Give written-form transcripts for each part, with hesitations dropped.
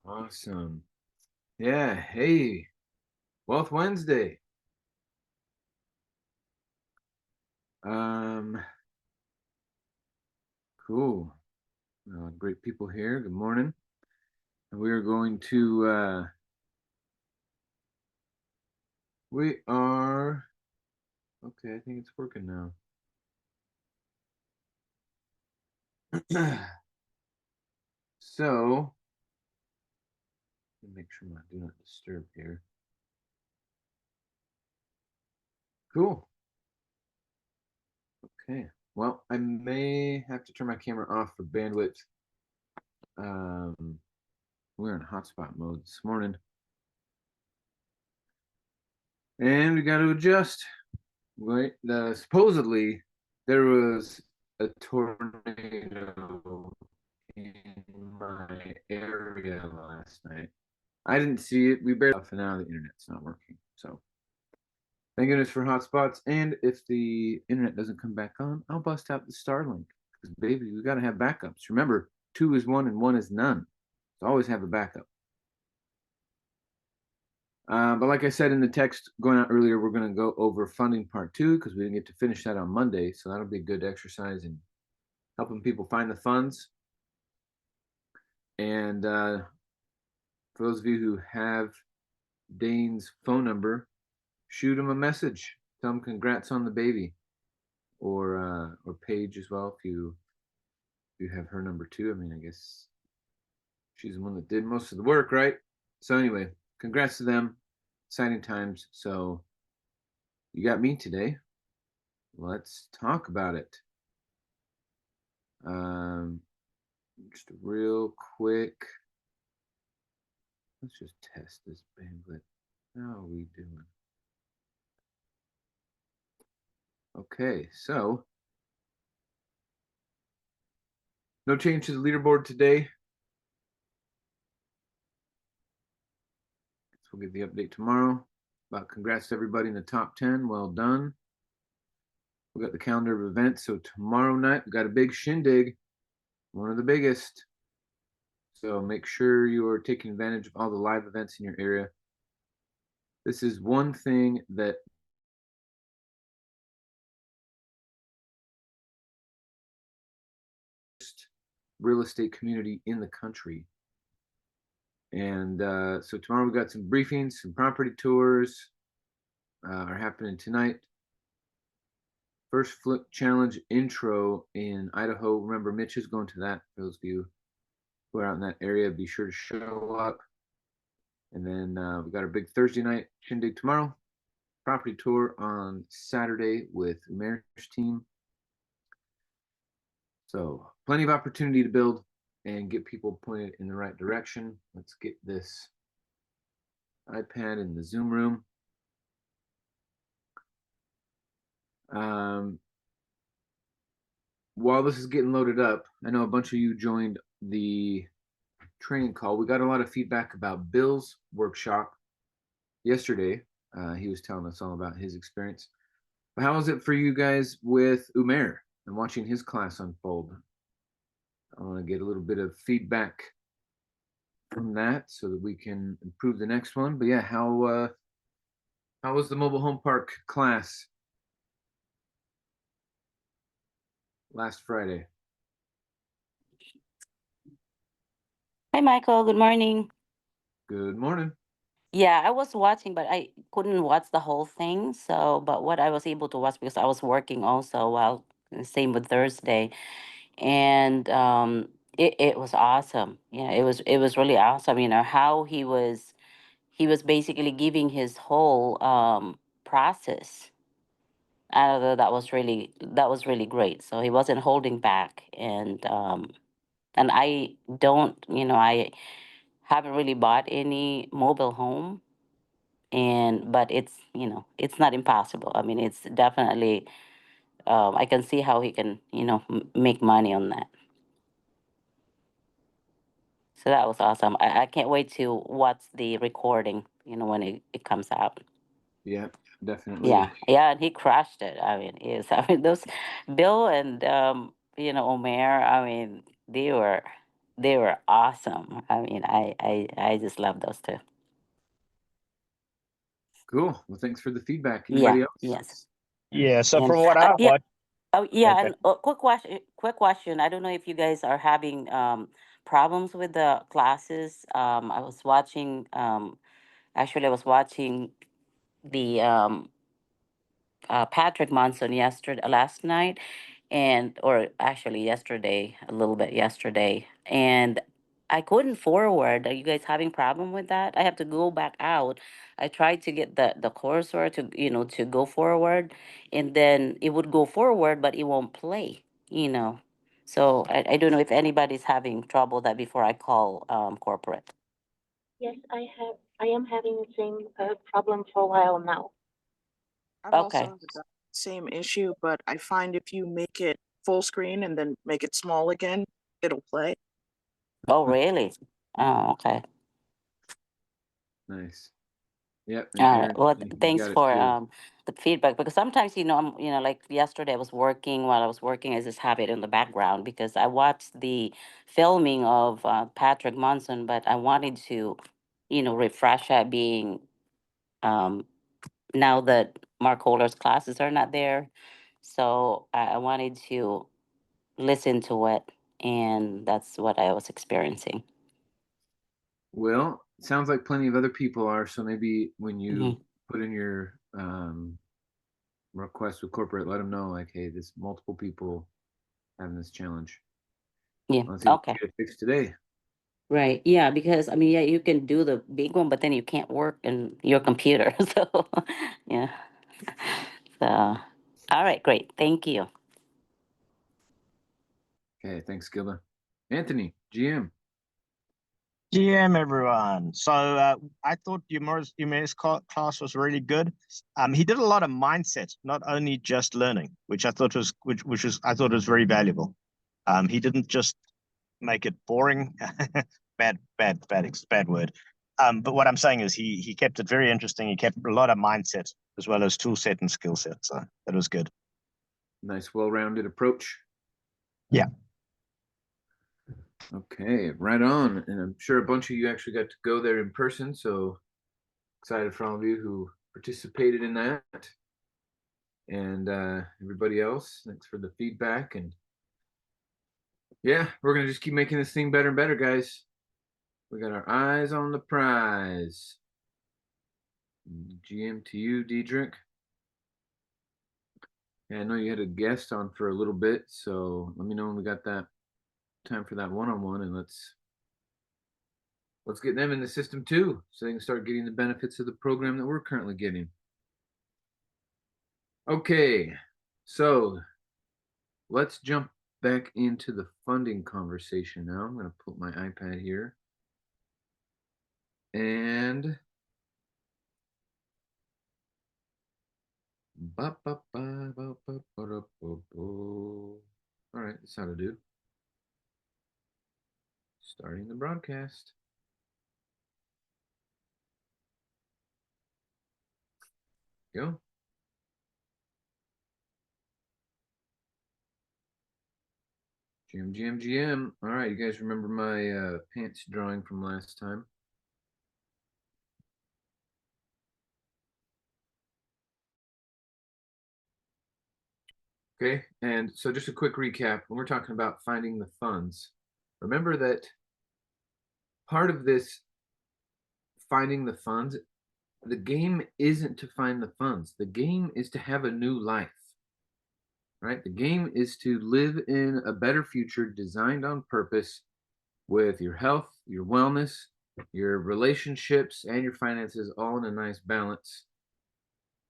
Awesome. Yeah. Hey, Wealth Wednesday. Um, cool. Great people here. Good morning. And we are going to, we are, okay, I think it's working now. So, let me make sure my do not disturb here. Cool. Okay. Well, I may have to turn my camera off for bandwidth. Um, we're in hotspot mode this morning. And we got to adjust. Right. Supposedly there was a tornado in my area last night. I didn't see it. We barely off, and now the internet's not working. So thank goodness for hotspots. And if the internet doesn't come back on, I'll bust out the Starlink. Because baby, we gotta have backups. Remember, two is one and one is none. So always have a backup. But like I said in the text going out earlier, we're going to go over funding part two because we didn't get to finish that on Monday. So that'll be a good exercise in helping people find the funds. And for those of you who have Daine's phone number, shoot him a message. Tell him congrats on the baby, or Paige as well if you have her number too. I mean, I guess she's the one that did most of the work, right? So anyway, congrats to them. Exciting times. So you got me today. Let's talk about it. Um, just real quick. Let's just test this bandwidth. How are we doing? Okay, so no change to the leaderboard today. So we'll get the update tomorrow. But congrats to everybody in the top 10. Well done. We got the calendar of events. So tomorrow night, we got a big shindig, one of the biggest. So make sure you are taking advantage of all the live events in your area. This is one thing that real estate community in the country. And so tomorrow we got some briefings, some property tours are happening tonight. First flip challenge intro in Idaho. Remember, Mitch is going to that. For those of you who are out in that area, be sure to show up. And then we got our big Thursday night shindig tomorrow. Property tour on Saturday with Umair's team. So plenty of opportunity to build and get people pointed in the right direction. Let's get this iPad in the Zoom room. While this is getting loaded up, I know a bunch of you joined the training call. We got a lot of feedback about Bill's workshop yesterday. He was telling us all about his experience. But how was it for you guys with Umair and watching his class unfold? I want to get a little bit of feedback from that so that we can improve the next one. But yeah, how was the mobile home park class last Friday? Hi, Michael. Good morning. Good morning. Yeah, I was watching, but I couldn't watch the whole thing. So, but what I was able to watch because I was working also. Well, same with Thursday, and it was awesome. Yeah, it was really awesome. You know how he was basically giving his whole process. That was really great. So he wasn't holding back, and I don't, I haven't really bought any mobile home, and but it's not impossible. I mean, it's definitely, I can see how he can make money on that. So that was awesome. I can't wait to watch the recording, when it comes out. Yeah, definitely. Yeah, yeah, and he crushed it. I mean, is I mean those Bill and Omer, I mean, they were. they were awesome. I mean, I just love those two. Cool. Well, thanks for the feedback. Yeah, Anybody else? yes. Yeah, so And from what I yeah, watched, oh yeah, okay. and quick question. Quick question. I don't know if you guys are having problems with the classes. I was watching. Actually, I was watching the Patrick Monson yesterday, last night, and or actually yesterday, a little bit yesterday, and I couldn't forward. Are you guys having problem with that? I have to go back out. I tried to get the cursor to to go forward, and then it would go forward, but it won't play. So I don't know if anybody's having trouble that before I call corporate. Yes, I am having the same problem for a while now. I've also Okay. had the same issue, but I find if you make it full screen and then make it small again, it'll play. Oh, really? Oh, okay. Nice. Yep. And All right. Aaron, Well, he's thanks got it for too. the feedback because sometimes I'm like yesterday I was working. While I was working, I just have it in the background because I watched the filming of Patrick Monson, but I wanted to refresh that being um now that Mark Holder's classes are not there, so I wanted to listen to it, and that's what I was experiencing. Well, it sounds like plenty of other people are. So maybe when you Hmm. put in your request with corporate, let them know like, hey, there's multiple people having this challenge. Yeah. Let's see if we Okay. can get it fixed today. Right. Yeah, because I mean, yeah, you can do the big one, but then you can't work in your computer. So, yeah. So, all right, great. Thank you. Okay, thanks, Gilda. Anthony, GM. GM everyone. So I thought Yumi's class was really good. He did a lot of mindset, not only just learning, which I thought was which was I thought was very valuable. He didn't just make it boring. Bad word. But what I'm saying is he kept it very interesting. He kept a lot of mindset as well as tool set and skill set. So that was good. Nice, well-rounded approach. Yeah. Okay, right on. And I'm sure a bunch of you actually got to go there in person. So excited for all of you who participated in that. And everybody else, thanks for the feedback. And yeah, we're going to just keep making this thing better and better, guys. We got our eyes on the prize. GM to you, Diedrich. Yeah, I know you had a guest on for a little bit, so let me know when we got that time for that one-on-one, and let's get them in the system too, so they can start getting the benefits of the program that we're currently getting. Okay, so let's jump back into the funding conversation now. I'm going to put my iPad here. And all right, that's how to do. Starting the broadcast. Go. GM. All right, you guys remember my pants drawing from last time? Okay, and so just a quick recap. When we're talking about finding the funds, remember that part of this finding the funds, the game isn't to find the funds. The game is to have a new life, right? The game is to live in a better future designed on purpose with your health, your wellness, your relationships, and your finances all in a nice balance.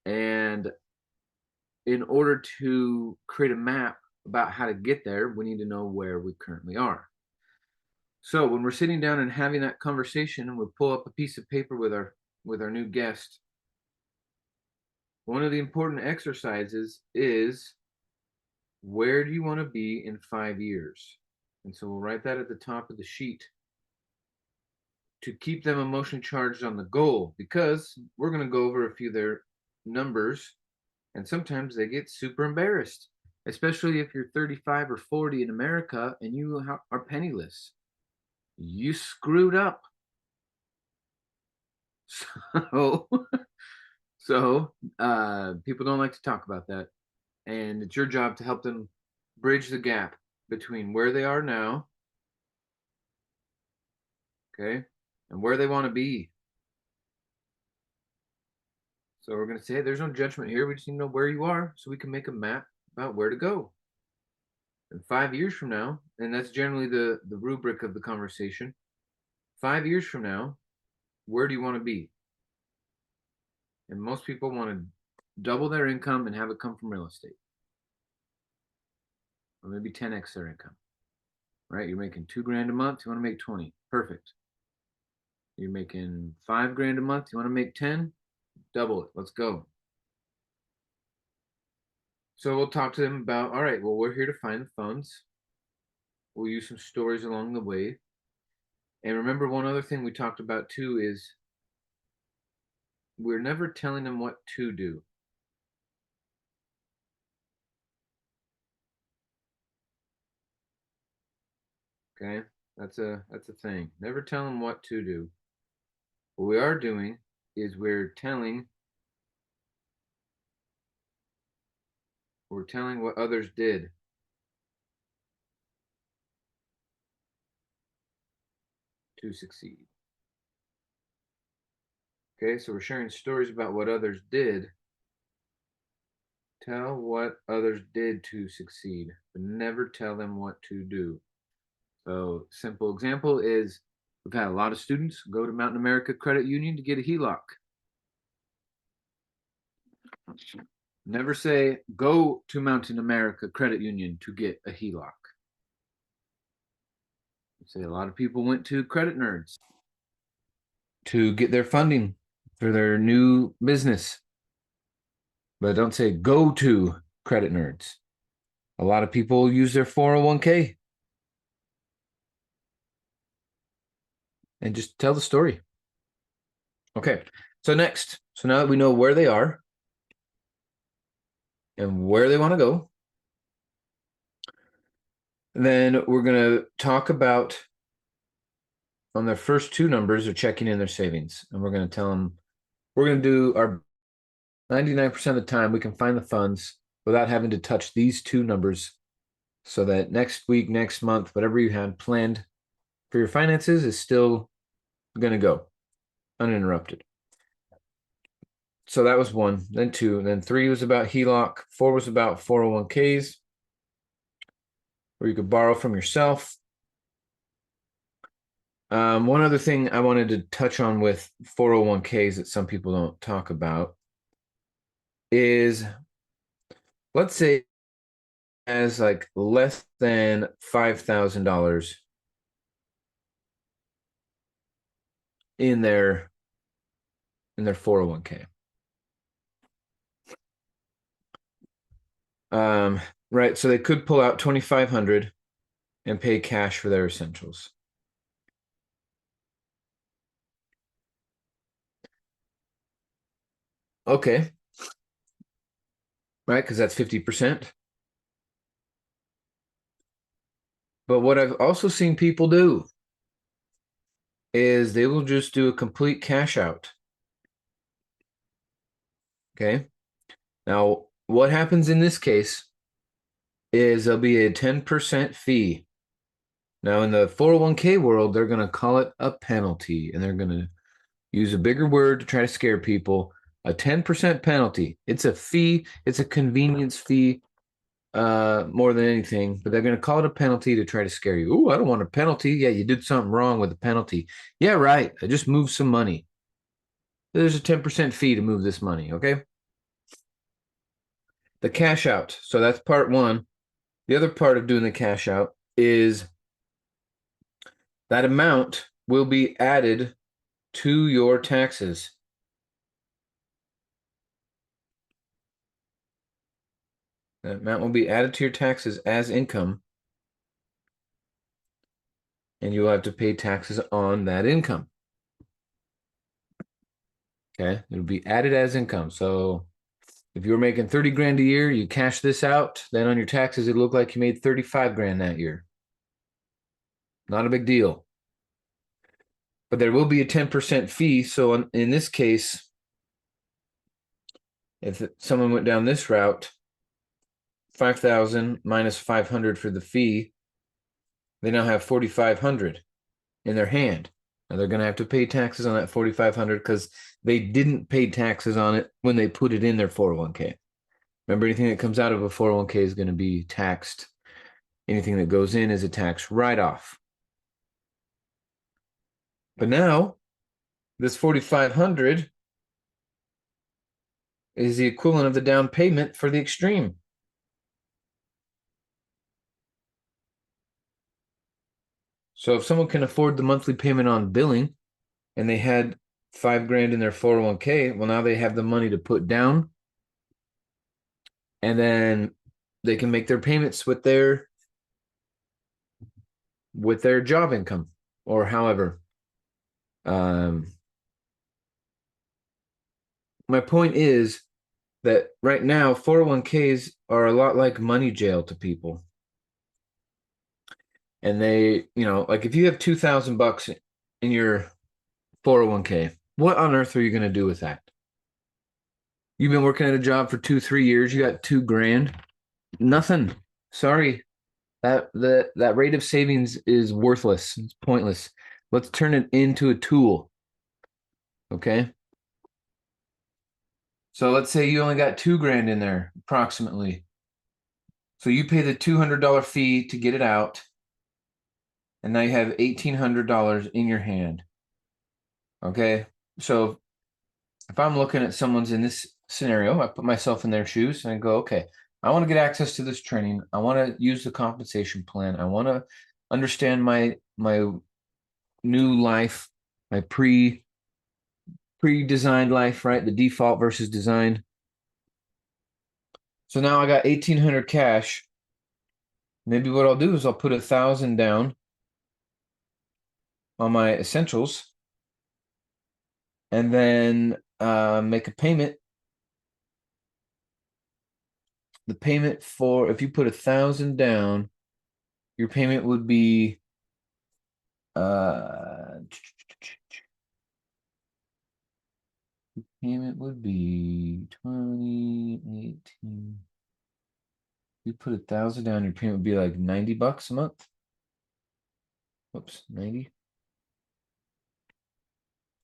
And in order to create a map about how to get there, we need to know where we currently are. So when we're sitting down and having that conversation and we pull up a piece of paper with our new guest, one of the important exercises is where do you want to be in 5 years? And so we'll write that at the top of the sheet to keep them emotionally charged on the goal, because we're going to go over a few of their numbers, and sometimes they get super embarrassed, especially if you're 35 or 40 in America and you are penniless. you screwed up. So, people don't like to talk about that. And it's your job to help them bridge the gap between where they are now, okay, and where they want to be. So we're going to say there's no judgment here. We just need to know where you are so we can make a map about where to go. And 5 years from now, and that's generally the rubric of the conversation. 5 years from now, where do you want to be? And most people want to double their income and have it come from real estate. Or maybe 10x their income, right? You're making $2,000 a month. You want to make 20. Perfect. You're making $5,000 a month. You want to make 10, double it. Let's go. So we'll talk to them about, all right, well, we're here to find the funds. We'll use some stories along the way. And remember, one other thing we talked about too is we're never telling them what to do. Okay, that's a thing. Never tell them what to do. What we are doing is we're telling what others did. To succeed. Okay, so we're sharing stories about what others did. Tell what others did to succeed, but never tell them what to do. So, simple example is we've had a lot of students go to Mountain America Credit Union to get a HELOC. Never say, go to Mountain America Credit Union to get a HELOC. Say a lot of people went to Credit Nerds to get their funding for their new business. But don't say go to Credit Nerds. A lot of people use their 401k. And just tell the story. Okay, so next. So now that we know where they are and where they want to go, then we're going to talk about on their first two numbers, they're checking in their savings. And we're going to tell them, we're going to do our 99% of the time, we can find the funds without having to touch these two numbers so that next week, next month, whatever you had planned for your finances is still going to go uninterrupted. So that was one, then two, and then three was about HELOC, four was about 401ks, where you could borrow from yourself. One other thing I wanted to touch on with 401ks that some people don't talk about is, let's say as like less than $5,000 in their 401k. Right, so they could pull out $2,500 and pay cash for their essentials. Okay, right, because that's 50%. But what I've also seen people do is they will just do a complete cash out. Okay, now what happens in this case is there'll be a 10% fee. Now in the 401k world, they're going to call it a penalty, and they're going to use a bigger word to try to scare people. A 10% penalty. It's a fee. It's a convenience fee more than anything, but they're going to call it a penalty to try to scare you. Oh, I don't want a penalty. Yeah, you did something wrong with the penalty. Yeah, right. I just moved some money. There's a 10% fee to move this money, okay? The cash out. So that's part one. The other part of doing the cash out is that amount will be added to your taxes. That amount will be added to your taxes as income, and you'll have to pay taxes on that income. Okay, it'll be added as income. So if you're making 30 grand a year, you cash this out, then on your taxes, it look like you made 35 grand that year. Not a big deal. but there will be a 10% fee. So in this case, if someone went down this route, 5,000 minus 500 for the fee, they now have 4,500 in their hand. Now they're going to have to pay taxes on that 4,500 because they didn't pay taxes on it when they put it in their 401k. Remember, anything that comes out of a 401k is going to be taxed. Anything that goes in is a tax write-off. But now, this 4,500 is the equivalent of the down payment for the extreme. So if someone can afford the monthly payment on billing and they had $5,000 in their 401k, well, now they have the money to put down, and then they can make their payments with their job income or however. My point is that right now 401ks are a lot like money jail to people. And they, like if you have $2,000 in your 401k, what on earth are you going to do with that? You've been working at a job for 2-3 years, you got $2,000. Nothing. Sorry. That rate of savings is worthless. It's pointless. Let's turn it into a tool. Okay. So let's say you only got $2,000 in there, approximately. So you pay the $200 fee to get it out, and now you have $1,800 in your hand. Okay. So if I'm looking at someone's in this scenario, I put myself in their shoes and I go, okay, I want to get access to this training. I want to use the compensation plan. I want to understand my new life, my pre-designed life, right? The default versus design. So now I got 1,800 cash. Maybe what I'll do is I'll put 1,000 down on my essentials and then make a payment. The payment for, if you put 1,000 down, your payment would be payment would be 2018. You put 1,000 down, your payment would be like $90 a month. Whoops, 90.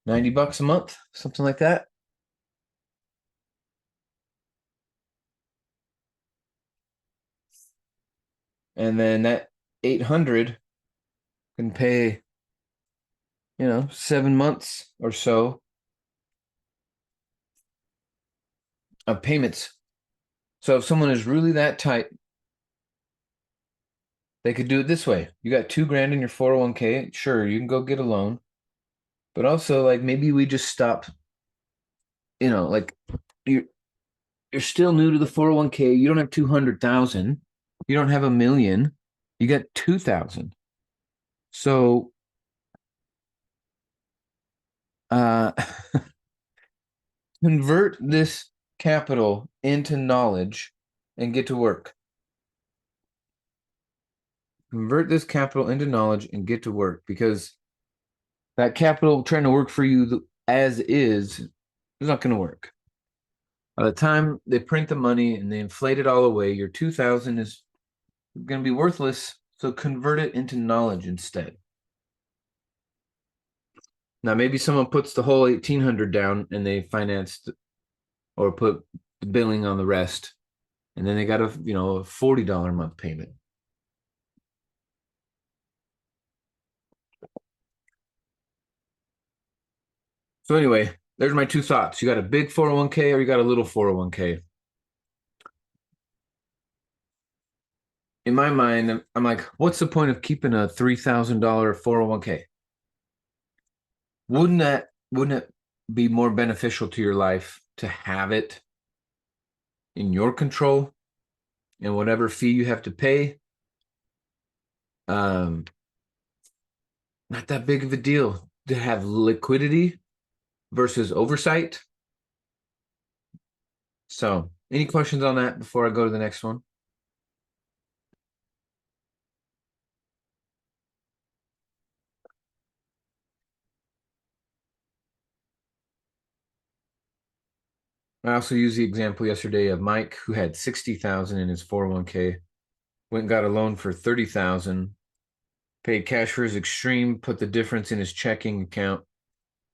$90 a month, something like that. And then that 800 can pay, 7 months or so of payments. So if someone is really that tight, they could do it this way. You got $2,000 in your 401k. Sure, you can go get a loan. But also, like, maybe we just stop, like you're still new to the 401k. You don't have 200,000. You don't have 1,000,000. You got 2,000. So convert this capital into knowledge and get to work. Convert this capital into knowledge and get to work, because that capital trying to work for you as is not going to work. By the time they print the money and they inflate it all away, your 2,000 is going to be worthless. So convert it into knowledge instead. Now, maybe someone puts the whole 1,800 down and they financed or put the billing on the rest, and then they got a $40 a month payment. So anyway, there's my two thoughts. You got a big 401k or you got a little 401k. In my mind, I'm like, what's the point of keeping a $3,000 401k? Wouldn't it be more beneficial to your life to have it in your control and whatever fee you have to pay? Not that big of a deal to have liquidity versus oversight. So, any questions on that before I go to the next one? I also used the example yesterday of Mike, who had 60,000 in his 401k, went and got a loan for 30,000, paid cash for his extreme, put the difference in his checking account,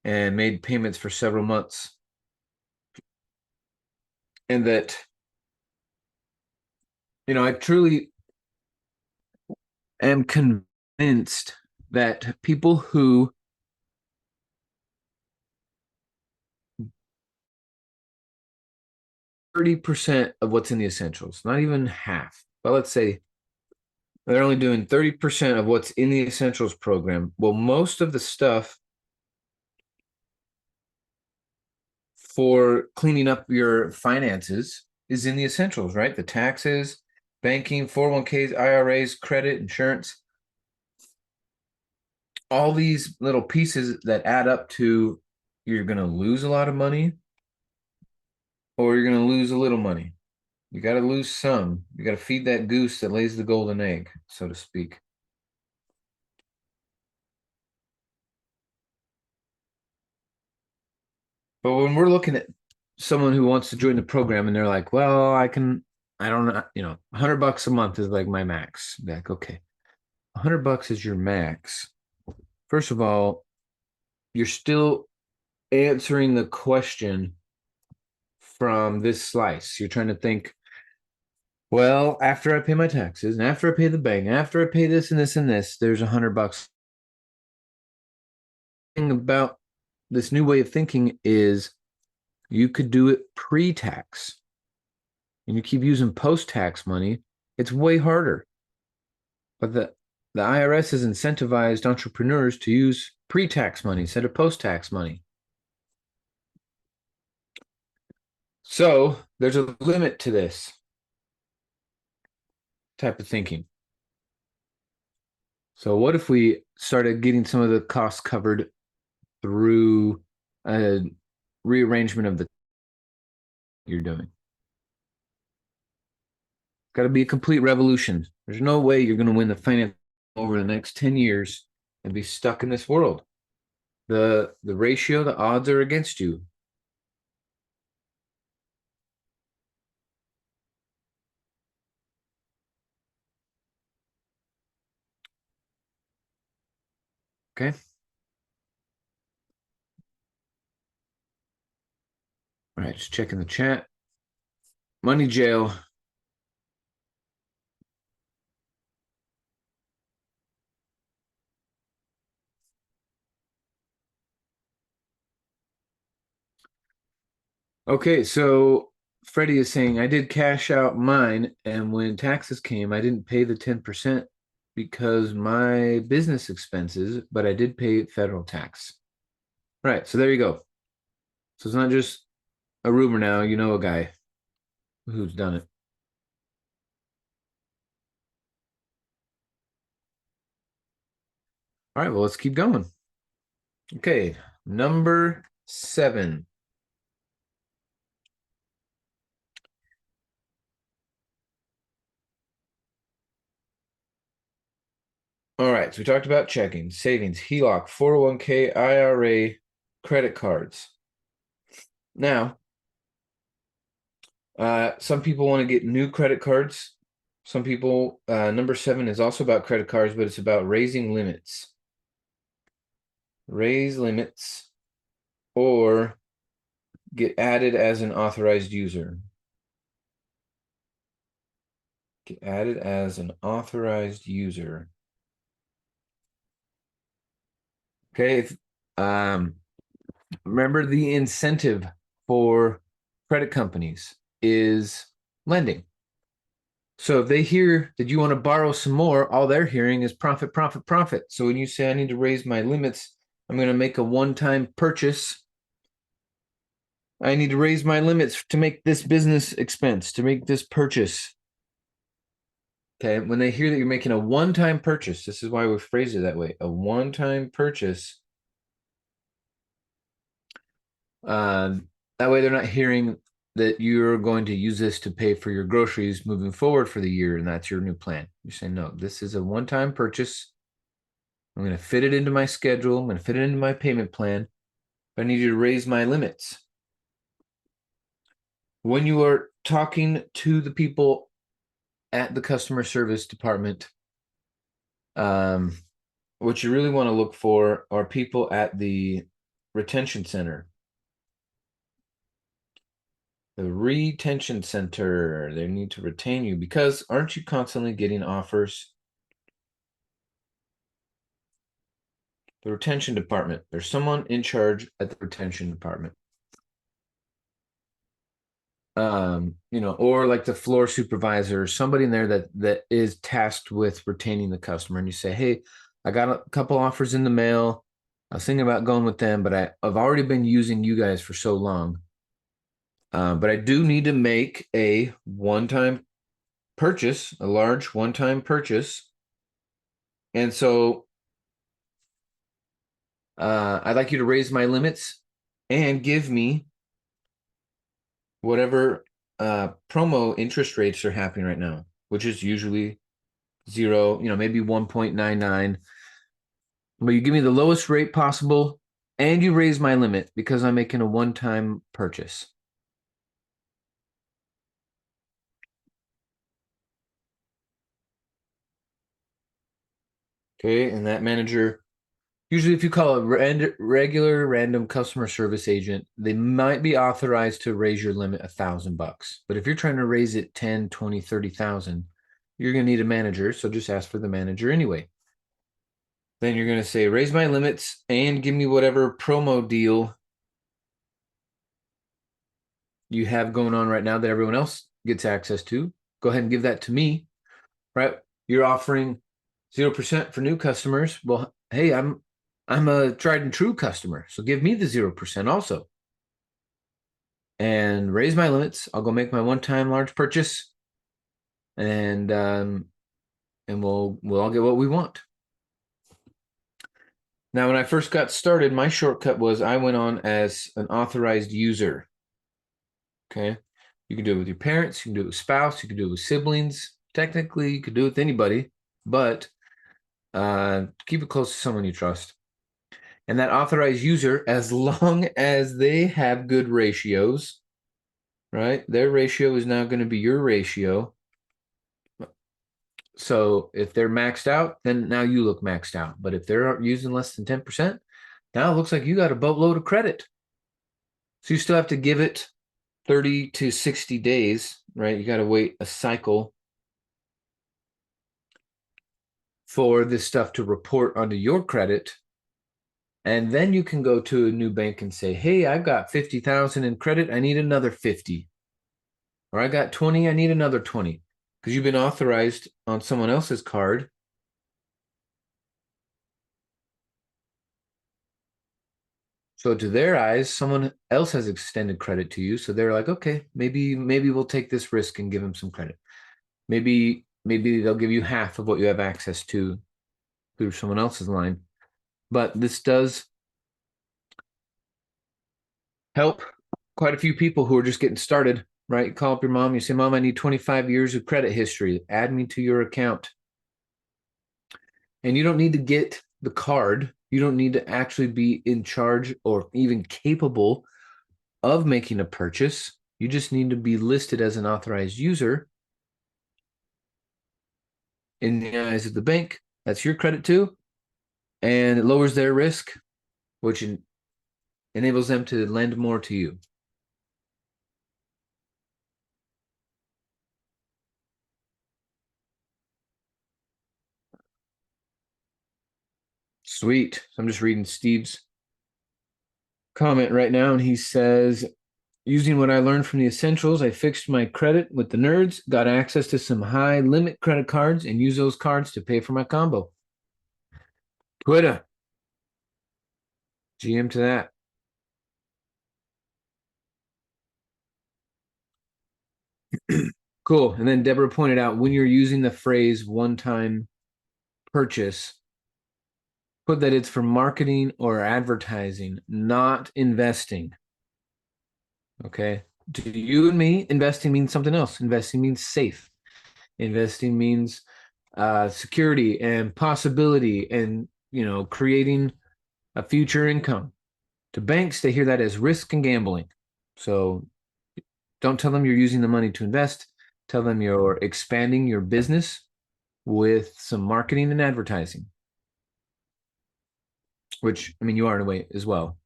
and made payments for several months. And that, I truly am convinced that people who %30 of what's in the essentials, not even half, but let's say they're only doing 30% of what's in the essentials program. Well, most of the stuff for cleaning up your finances is in the essentials, right? The taxes, banking, 401ks, IRAs, credit, insurance, all these little pieces that add up to you're going to lose a lot of money or you're going to lose a little money. You got to lose some. You got to feed that goose that lays the golden egg, so to speak. But when we're looking at someone who wants to join the program and they're like, well, I don't know, $100 a month is like my max. Like, okay, $100 is your max. First of all, you're still answering the question from this slice. You're trying to think, well, after I pay my taxes and after I pay the bank, and after I pay this and this and this, there's $100. The thing about this new way of thinking is you could do it pre-tax. And you keep using post-tax money, it's way harder. But the IRS has incentivized entrepreneurs to use pre-tax money instead of post-tax money. So there's a limit to this type of thinking. So what if we started getting some of the costs covered through a rearrangement of the you're doing? Got to be a complete revolution. There's no way you're going to win the finance over the next 10 years and be stuck in this world. The ratio, the odds are against you. Okay. All right, just checking the chat. Money jail. Okay, so Freddie is saying I did cash out mine, and when taxes came, I didn't pay the 10% because my business expenses, but I did pay federal tax. Right, so there you go. So it's not just a rumor now, you know a guy who's done it. All right, well, let's keep going. Okay, number 7. All right, so we talked about checking, savings, HELOC, 401k, IRA, credit cards. Now, some people want to get new credit cards. Some people, number 7 is also about credit cards, but it's about raising limits. Raise limits or get added as an authorized user. Get added as an authorized user. Okay, remember the incentive for credit companies is lending. So if they hear that you want to borrow some more, all they're hearing is profit, profit, profit. So when you say I need to raise my limits, I'm going to make a one-time purchase. I need to raise my limits to make this business expense, to make this purchase. Okay, when they hear that you're making a one-time purchase, this is why we phrase it that way, a one-time purchase. That way they're not hearing that you're going to use this to pay for your groceries moving forward for the year, and that's your new plan. You're saying, no, this is a one-time purchase. I'm going to fit it into my schedule. I'm going to fit it into my payment plan. But I need you to raise my limits. when you are talking to the people at the customer service department, what you really want to look for are people at the retention center. The retention center, they need to retain you because aren't you constantly getting offers? The retention department, there's someone in charge at the retention department. Or like the floor supervisor, or somebody in there that is tasked with retaining the customer. And you say, hey, I got a couple offers in the mail. I was thinking about going with them, but I've already been using you guys for so long. But I do need to make a one-time purchase, a large one-time purchase. And so I'd like you to raise my limits and give me whatever promo interest rates are happening right now, which is usually 0, maybe 1.99. But you give me the lowest rate possible and you raise my limit because I'm making a one-time purchase. Okay, and that manager, usually if you call a regular random customer service agent, they might be authorized to raise your limit $1,000. But if you're trying to raise it 10, 20, 30,000, you're going to need a manager. So just ask for the manager anyway. Then you're going to say, raise my limits and give me whatever promo deal you have going on right now that everyone else gets access to. Go ahead and give that to me, right? You're offering 0% for new customers. Well, hey, I'm a tried and true customer, so give me the 0% also. And raise my limits. I'll go make my one-time large purchase, and we'll all get what we want. Now, when I first got started, my shortcut was I went on as an authorized user. Okay, you can do it with your parents, you can do it with spouse, you can do it with siblings. Technically, you could do it with anybody, but keep it close to someone you trust. And that authorized user, as long as they have good ratios, right? Their ratio is now going to be your ratio. So if they're maxed out, then now you look maxed out. But if they're using less than 10%, now it looks like you got a boatload of credit. So you still have to give it 30 to 60 days, right? You got to wait a cycle for this stuff to report onto your credit. And then you can go to a new bank and say, hey, I've got 50,000 in credit. I need another 50. Or I got 20. I need another 20. Because you've been authorized on someone else's card. So to their eyes, someone else has extended credit to you. So they're like, okay, maybe we'll take this risk and give them some credit. Maybe they'll give you half of what you have access to through someone else's line. But this does help quite a few people who are just getting started, right? You call up your mom, you say, Mom, I need 25 years of credit history. Add me to your account. And you don't need to get the card. You don't need to actually be in charge or even capable of making a purchase. You just need to be listed as an authorized user in the eyes of the bank. That's your credit too. And it lowers their risk, which enables them to lend more to you. Sweet. So I'm just reading Steve's comment right now, and he says, using what I learned from the essentials, I fixed my credit with the nerds, got access to some high limit credit cards, and use those cards to pay for my combo. Twitter. GM to that. Cool. And then Deborah pointed out, when you're using the phrase one-time purchase, put that it's for marketing or advertising, not investing. Okay. To you and me, investing means something else. Investing means safe. Investing means security and possibility and, creating a future income. To banks, they hear that as risk and gambling. So Don't tell them you're using the money to invest. Tell them you're expanding your business with some marketing and advertising, which, I mean, you are in a way as well.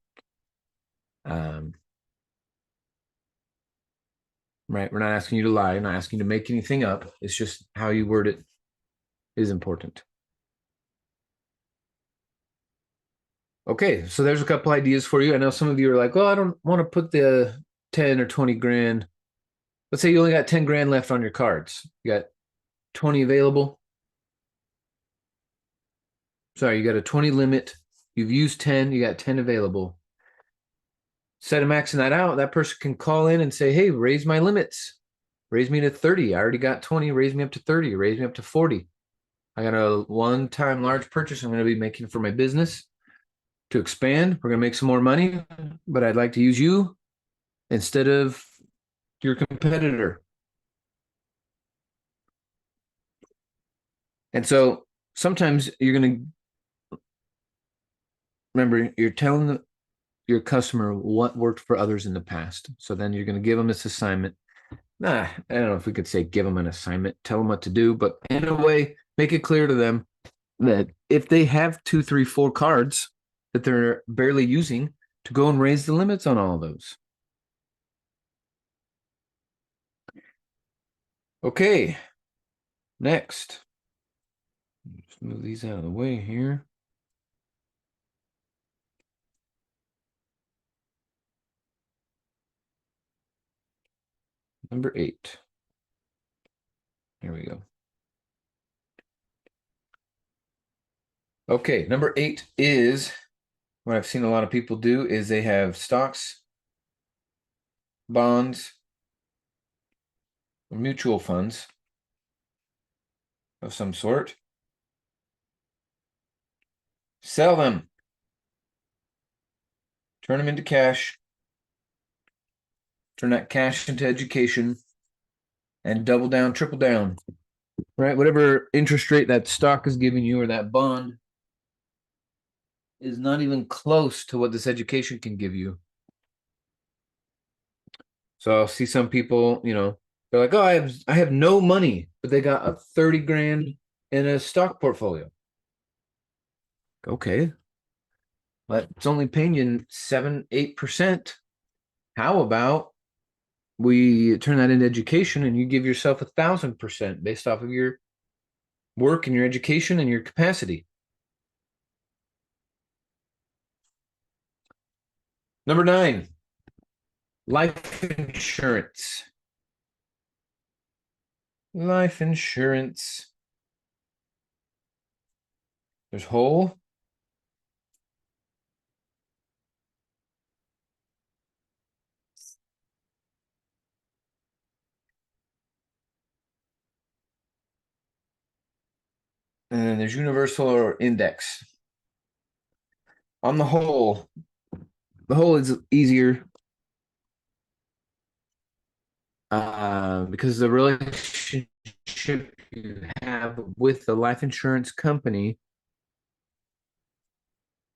Right? We're not asking you to lie, not asking you to make anything up. It's just how you word it is important. Okay, so there's a couple ideas for you. I know some of you are like, oh, I don't want to put the 10 or 20 grand. Let's say you only got 10 grand left on your cards. You got 20 available. Sorry, you got a 20 limit. You've used 10, you got 10 available. Instead of maxing that out, that person can call in and say, hey, raise my limits. Raise me to 30. I already got 20. Raise me up to 30. Raise me up to 40. I got a one-time large purchase I'm going to be making for my business to expand. We're going to make some more money, but I'd like to use you instead of your competitor. And so sometimes you're going to remember, you're telling your customer what worked for others in the past. So then you're going to give them this assignment. I don't know if we could say give them an assignment, tell them what to do, but in a way, make it clear to them that if they have 2, 3, 4 cards that they're barely using, to go and raise the limits on all of those. Okay, next. Just move these out of the way here. Number 8. Here we go. Okay, number 8 is what I've seen a lot of people do is they have stocks, bonds, or mutual funds of some sort. Sell them. Turn them into cash. Turn that cash into education and double down, triple down. Right? Whatever interest rate that stock is giving you or that bond is not even close to what this education can give you. So I'll see some people, they're like, oh, I have no money, but they got a 30 grand in a stock portfolio. Okay. But it's only paying you 7, 8%. How about we turn that into education and you give yourself 1,000% based off of your work and your education and your capacity? Number 9, life insurance. Life insurance. There's whole. And then there's universal or index. On the whole is easier because the relationship you have with the life insurance company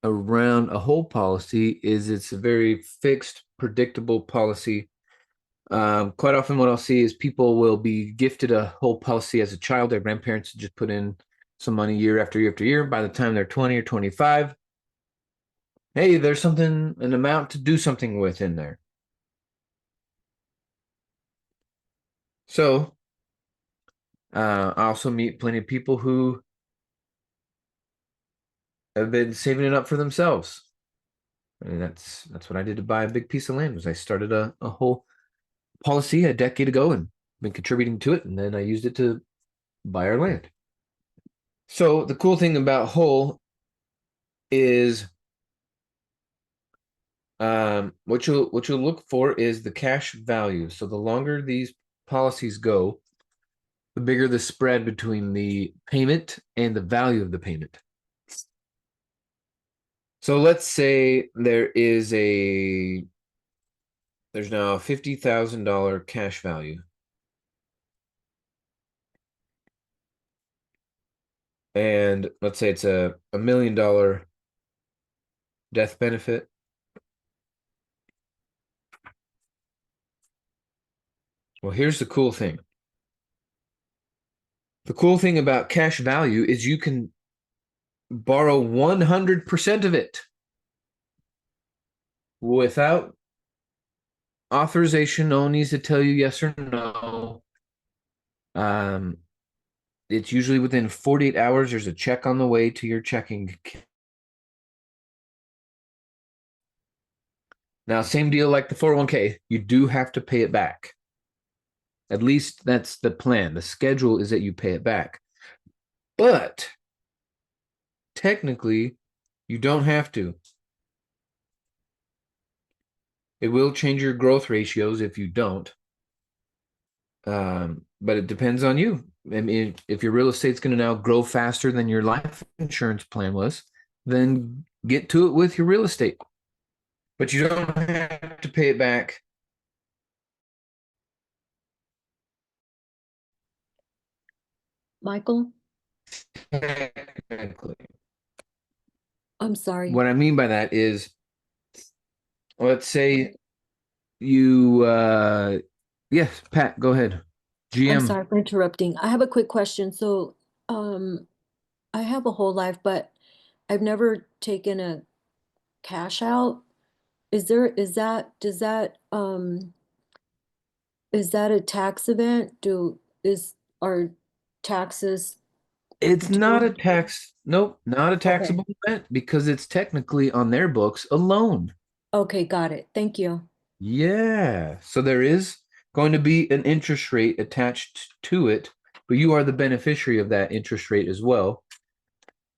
around a whole policy is it's a very fixed, predictable policy. Quite often what I'll see is people will be gifted a whole policy as a child. Their grandparents just put in some money year after year after year. By the time they're 20 or 25, hey, there's something, an amount to do something with in there. So I also meet plenty of people who have been saving it up for themselves. And that's what I did to buy a big piece of land. Was I started a whole policy a decade ago and been contributing to it, and then I used it to buy our land. So the cool thing about whole is what you'll look for is the cash value. So the longer these policies go, the bigger the spread between the payment and the value of the payment. So let's say there's now a $50,000 cash value. And let's say it's a $1 million death benefit. Well, here's the cool thing. The cool thing about cash value is you can borrow 100% of it without authorization. No one needs to tell you yes or no. It's usually within 48 hours. There's a check on the way to your checking account. Now, same deal like the 401k. You do have to pay it back. At least that's the plan. The schedule is that you pay it back. But technically, you don't have to. It will change your growth ratios if you don't. But it depends on you. I mean, if your real estate's going to now grow faster than your life insurance plan was, then get to it with your real estate. But you don't have to pay it back. Michael, Technically. I'm sorry. What I mean by that is, let's say you, yes, Pat, go ahead. I'm GM. sorry for interrupting. I have a quick question. So, I have a whole life, but I've never taken a cash out. Is that a tax event? Are taxes It's not a due? tax. Nope, not a Okay. taxable event because it's technically on their books a loan. Okay, got it. Thank you. Yeah. So there is going to be an interest rate attached to it, but you are the beneficiary of that interest rate as well.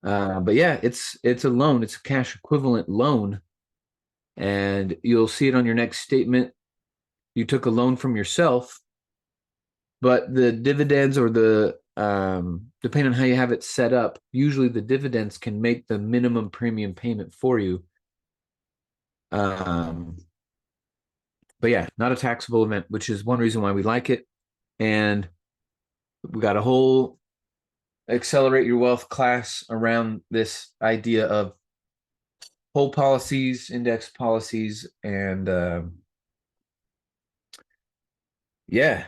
But yeah, it's a loan. It's a cash equivalent loan, and you'll see it on your next statement. You took a loan from yourself, but the dividends or the depending on how you have it set up, usually the dividends can make the minimum premium payment for you. But yeah, not a taxable event, which is one reason why we like it. And we got a whole accelerate your wealth class around this idea of whole policies, index policies, and yeah,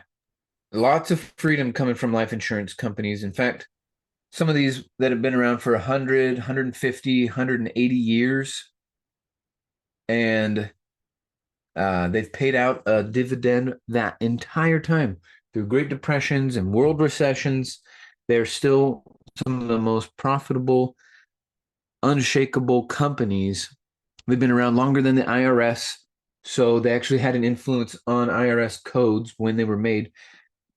lots of freedom coming from life insurance companies. In fact, some of these that have been around for 100, 150, 180 years, and they've paid out a dividend that entire time through Great Depressions and world recessions. They're still some of the most profitable, unshakable companies. They've been around longer than the IRS, so they actually had an influence on IRS codes when they were made.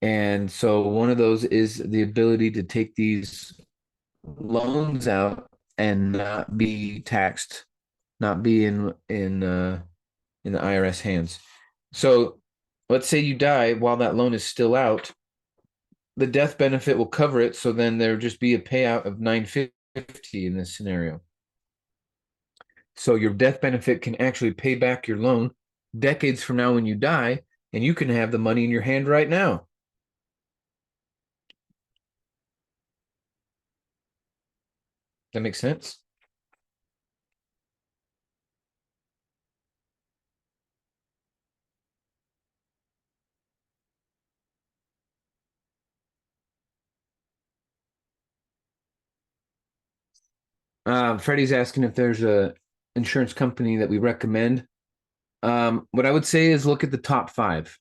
And so one of those is the ability to take these loans out and not be taxed, not be in the IRS hands. So let's say you die while that loan is still out, the death benefit will cover it. So then there'll just be a payout of $950 in this scenario. So your death benefit can actually pay back your loan decades from now when you die, and you can have the money in your hand right now. That makes sense? Freddie's asking if there's a insurance company that we recommend. What I would say is look at the top 5.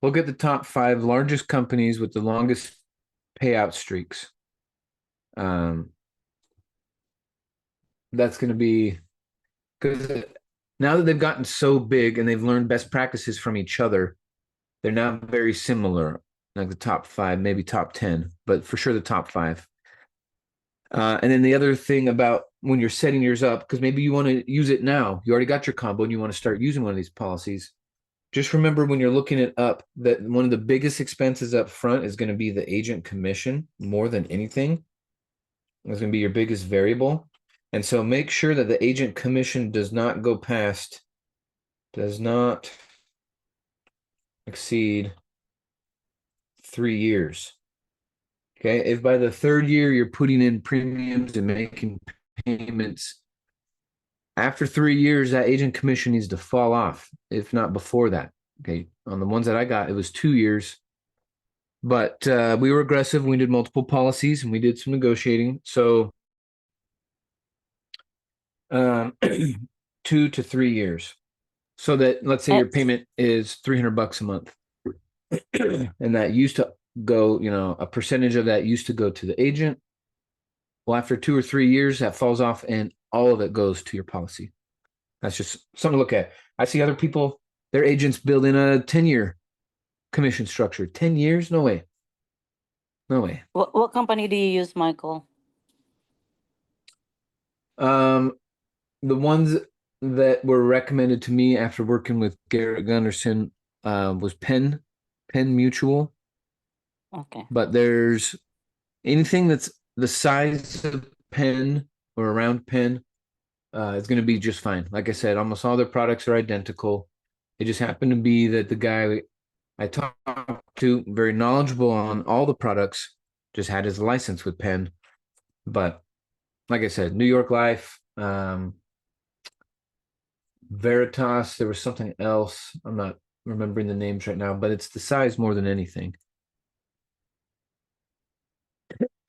Look at the top 5 largest companies with the longest payout streaks. That's going to be because now that they've gotten so big and they've learned best practices from each other, they're now very similar. Like the top 5, maybe top 10, but for sure the top 5. And then the other thing about when you're setting yours up, because maybe you want to use it now, you already got your combo and you want to start using one of these policies. Just remember when you're looking it up that one of the biggest expenses up front is going to be the agent commission more than anything. It's going to be your biggest variable. And so make sure that the agent commission does not exceed 3 years. Okay, if by the 3rd year you're putting in premiums and making payments, after 3 years, that agent commission needs to fall off, if not before that. Okay, on the ones that I got, it was 2 years. But we were aggressive. We did multiple policies and we did some negotiating. So 2 to 3 years. So that let's say your It's payment is $300 a month. And that used to go, a percentage of that used to go to the agent. Well, after 2 or 3 years, that falls off and all of it goes to your policy. That's just something to look at. I see other people, their agents build in a 10-year commission structure. 10 years? No way. No way. what company do you use, Michael? The ones that were recommended to me after working with Garrett Gunderson was Penn Mutual. Okay. But there's anything that's the size of Penn or around Penn is going to be just fine. Like I said, almost all their products are identical. It just happened to be that the guy I talked to, very knowledgeable on all the products, just had his license with Penn. But like I said, New York Life, Veritas, there was something else. I'm not remembering the names right now, but it's the size more than anything.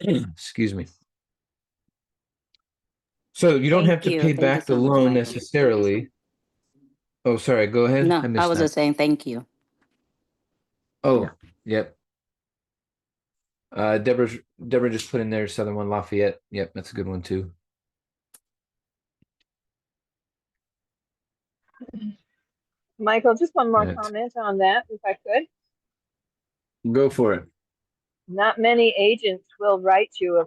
Excuse me. So you don't have Thank to you. pay Thank you back the so much, loan Michael. necessarily. Oh, sorry, go ahead. No, I I missed was that. just saying thank you. Oh, yep. Deborah just put in there Southern One Lafayette. Yep, that's a good one too. Michael, just one more Right. comment on that, if I could. Go for it. Not many agents will write you a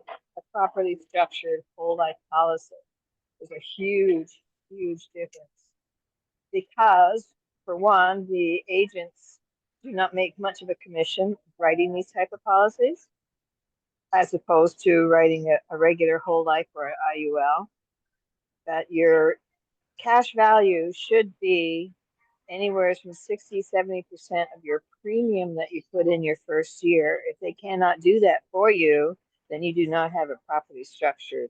properly structured whole life policy. There's a huge, huge difference. Because, for one, the agents do not make much of a commission writing these type of policies, as opposed to writing a regular whole life or an IUL. That your cash value should be anywhere from 60-70% of your premium that you put in your first year. If they cannot do that for you, then you do not have a properly structured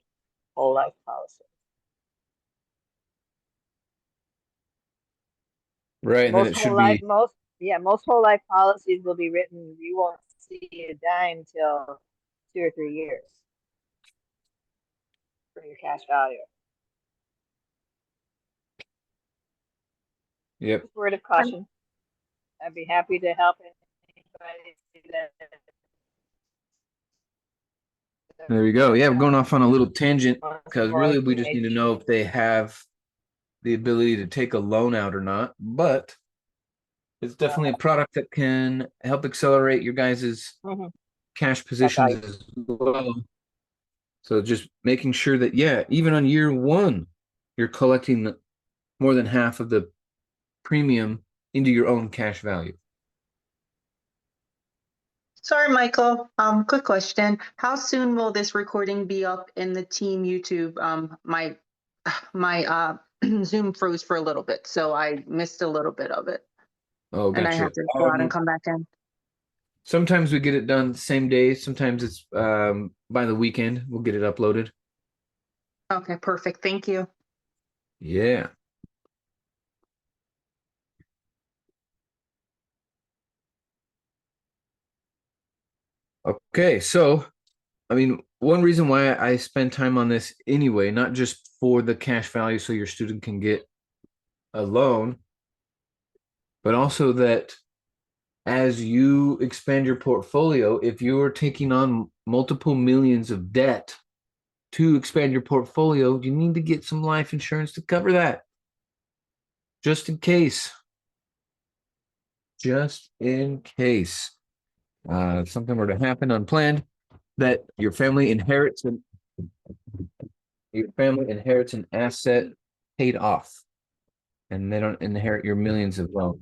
whole life policy. Right, and then Most it whole should life, be most whole life policies will be written. You won't see a dime till 2 or 3 years for your cash value. yep. Just word of caution. I'd be happy to help anybody that. There you go. Yeah, we're going off on a little tangent wants because more really we just need to information. know if they have the ability to take a loan out or not. But it's definitely a product that can help accelerate your guys' Mhm. cash positions right. as well. So just making sure that, yeah, even on year one, you're collecting more than half of the premium into your own cash value. Sorry, Michael. Quick question. How soon will this recording be up in the team YouTube? My Zoom froze for a little bit, so I missed a little bit of it. Oh, And I gotcha. have to go out and come back in. Sometimes we get it done same day. Sometimes it's by the weekend. We'll get it uploaded. Okay, perfect. Thank you. Yeah. Okay, so I mean, one reason why I spend time on this anyway, not just for the cash value so your student can get a loan, but also that as you expand your portfolio, if you're taking on multiple millions of debt to expand your portfolio, you need to get some life insurance to cover that. Just in case. Just in case something were to happen unplanned, that your family inherits an asset paid off, and they don't inherit your millions of loans.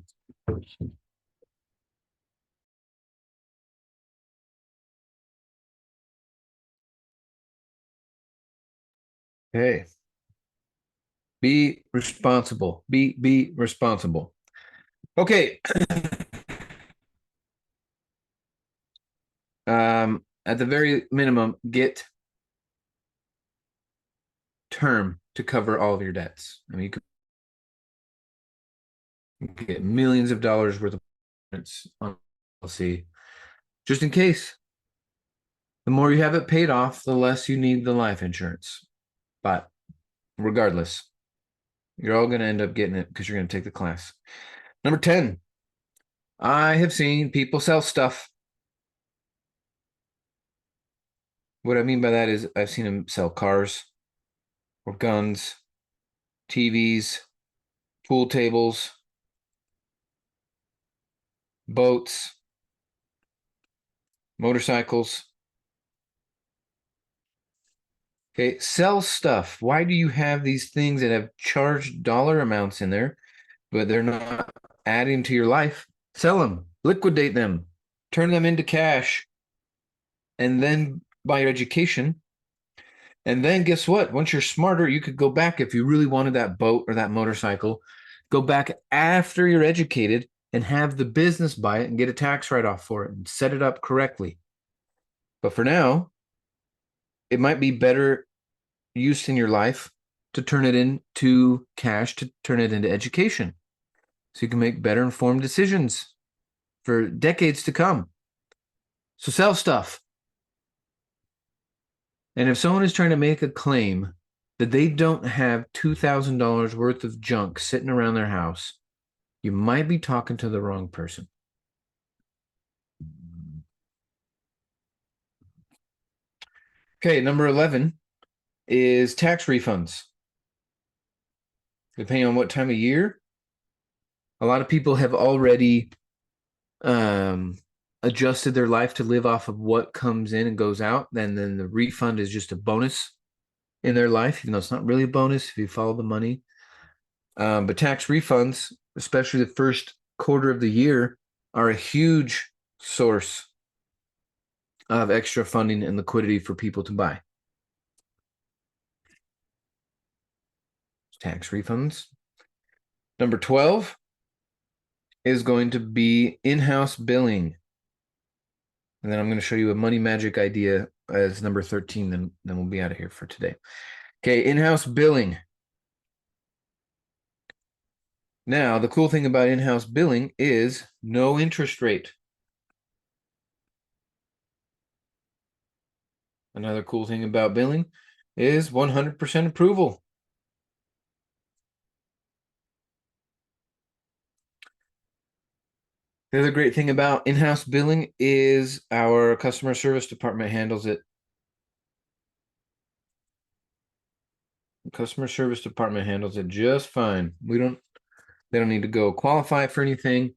Okay. Be responsible. Be responsible. Okay. At the very minimum, get term to cover all of your debts. I mean, you could You get millions of dollars worth of insurance on policy, just in case. The more you have it paid off, the less you need the life insurance. But regardless, you're all going to end up getting it because you're going to take the class. Number 10, I have seen people sell stuff. What I mean by that is I've seen them sell cars or guns, TVs, pool tables, boats, motorcycles. Okay, sell stuff. Why do you have these things that have charged dollar amounts in there, but they're not adding to your life? Sell them, liquidate them, turn them into cash, and then buy your education. And then guess what? Once you're smarter, you could go back if you really wanted that boat or that motorcycle, go back after you're educated and have the business buy it and get a tax write-off for it and set it up correctly. But for now, it might be better use in your life to turn it into cash, to turn it into education. So you can make better informed decisions for decades to come. So sell stuff. And if someone is trying to make a claim that they don't have $2,000 worth of junk sitting around their house, you might be talking to the wrong person. Okay, number 11 is tax refunds. Depending on what time of year, a lot of people have already adjusted their life to live off of what comes in and goes out. Then the refund is just a bonus in their life, even though it's not really a bonus if you follow the money. But tax refunds, especially the first quarter of the year, are a huge source of extra funding and liquidity for people to buy. Tax refunds. Number 12 is going to be in-house billing. And then I'm going to show you a money magic idea as number 13, then we'll be out of here for today. Okay, in-house billing. Now, the cool thing about in-house billing is no interest rate. Another cool thing about billing is 100% approval. The other great thing about in-house billing is our customer service department handles it. The customer service department handles it just fine. They don't need to go qualify for anything.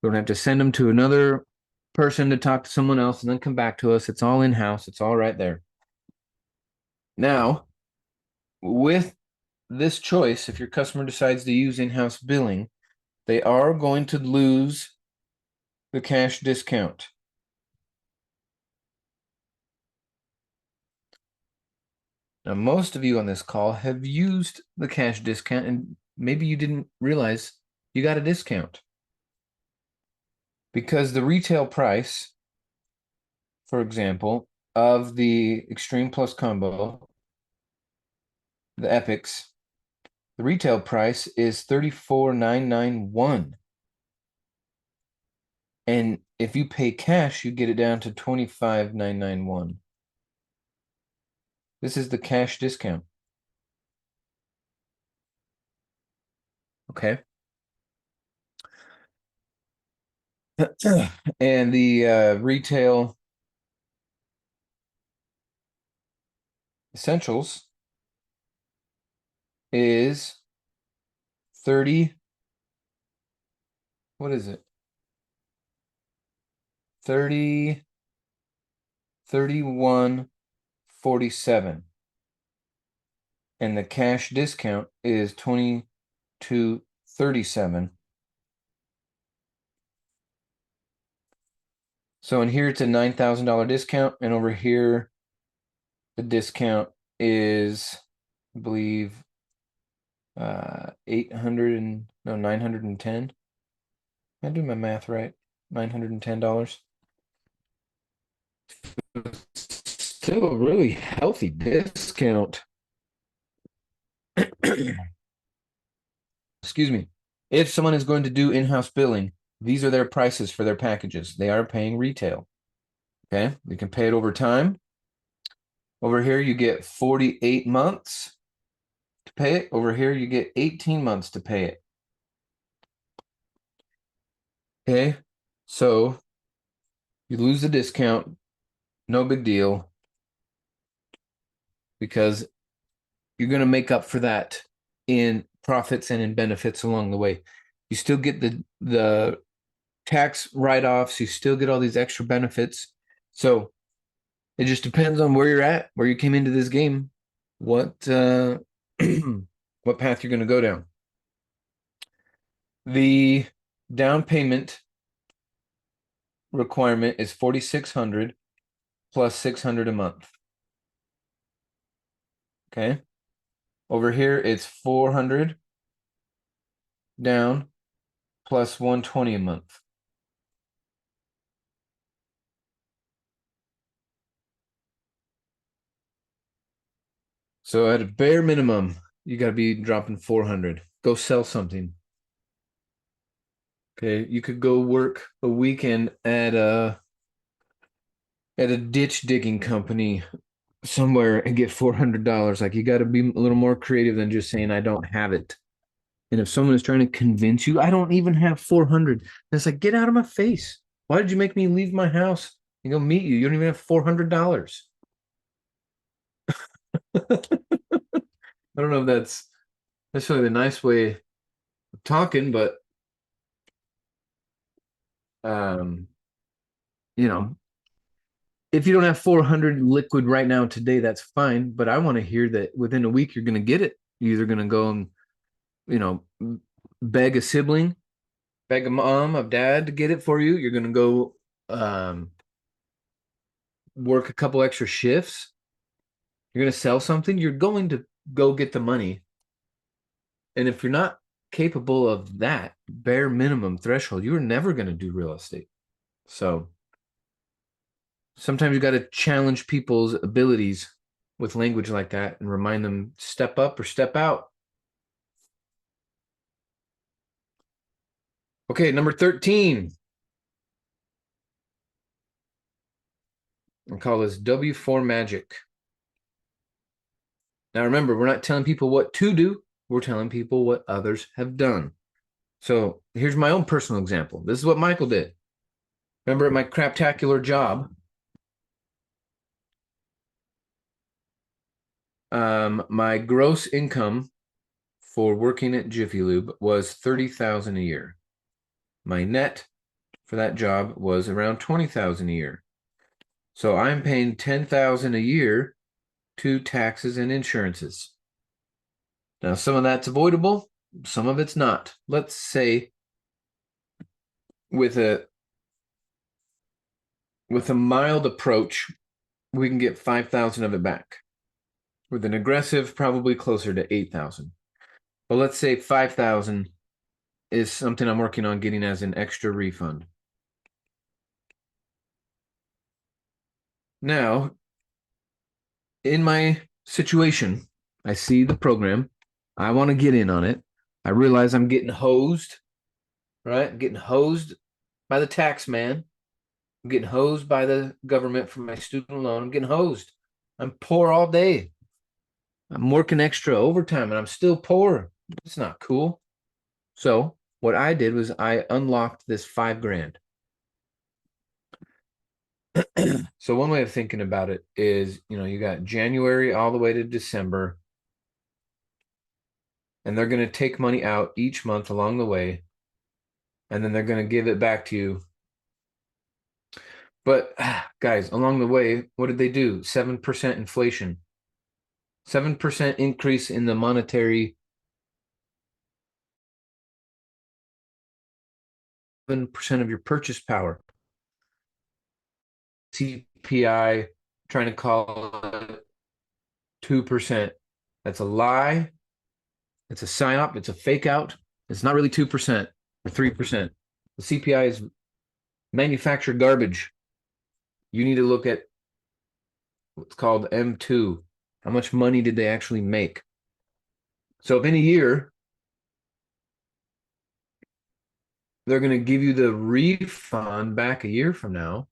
We don't have to send them to another person to talk to someone else and then come back to us. It's all in-house. It's all right there. Now, with this choice, if your customer decides to use in-house billing, they are going to lose the cash discount. Now, most of you on this call have used the cash discount, and maybe you didn't realize you got a discount. Because the retail price, for example, of the Extreme Plus combo, the Epics, the retail price is $34,991. And if you pay cash, you get it down to $25,991. This is the cash discount. Okay. And the retail essentials is 30. What is it? 3147. And the cash discount is 2237. So in here it's a $9,000 discount, and over here the discount is, I believe, 910. Am I doing my math right? $910. Still a really healthy discount. Excuse me. If someone is going to do in-house billing, these are their prices for their packages. They are paying retail. Okay, you can pay it over time. Over here, you get 48 months to pay it. Over here, you get 18 months to pay it. Okay, so you lose the discount, no big deal, because you're going to make up for that in profits and in benefits along the way. You still get the tax write-offs, you still get all these extra benefits. So it just depends on where you're at, where you came into this game, what what path you're going to go down. The down payment requirement is $4,600 plus $600 a month. Okay. Over here, it's 400 down plus 120 a month. So at a bare minimum, you got to be dropping 400. Go sell something. Okay, you could go work a weekend at a ditch digging company somewhere and get $400. Like, you got to be a little more creative than just saying I don't have it. And if someone is trying to convince you, I don't even have 400, it's like, get out of my face. Why did you make me leave my house and go meet you? You don't even have $400. I don't know if that's necessarily the nice way of talking, but you know, if you don't have 400 liquid right now today, that's fine. But I want to hear that within a week you're going to get it. You're either going to go and, you know, beg a sibling, beg a mom, a dad to get it for you. You're going to go work a couple extra shifts. You're going to sell something. You're going to go get the money. And if you're not capable of that bare minimum threshold, you're never going to do real estate. So sometimes you got to challenge people's abilities with language like that and remind them, step up or step out. Okay, number 13. I'll call this W4 magic. Now remember, we're not telling people what to do. We're telling people what others have done. So here's my own personal example. This is what Michael did. Remember at my craptacular job, my gross income for working at Jiffy Lube was $30,000 a year. My net for that job was around $20,000 a year. So I'm paying $10,000 a year to taxes and insurances. Now, some of that's avoidable, some of it's not. Let's say with a mild approach, we can get 5,000 of it back. With an aggressive, probably closer to 8,000. But let's say 5,000 is something I'm working on getting as an extra refund. Now, in my situation, I see the program. I want to get in on it. I realize I'm getting hosed, right? I'm getting hosed by the tax man. I'm getting hosed by the government for my student loan. I'm getting hosed. I'm poor all day. I'm working extra overtime and I'm still poor. It's not cool. So what I did was I unlocked this $5,000. So one way of thinking about it is, you know, you got January all the way to December, and they're going to take money out each month along the way, and then they're going to give it back to you. But guys, along the way, what did they do? 7% inflation, 7% increase in the monetary, 7% of your purchase power. CPI, trying to call it 2%. That's a lie. It's a psyop. It's a fake out. It's not really 2% or 3%. The CPI is manufactured garbage. You need to look at what's called M2. How much money did they actually make? So if in a year they're going to give you the refund back a year from now.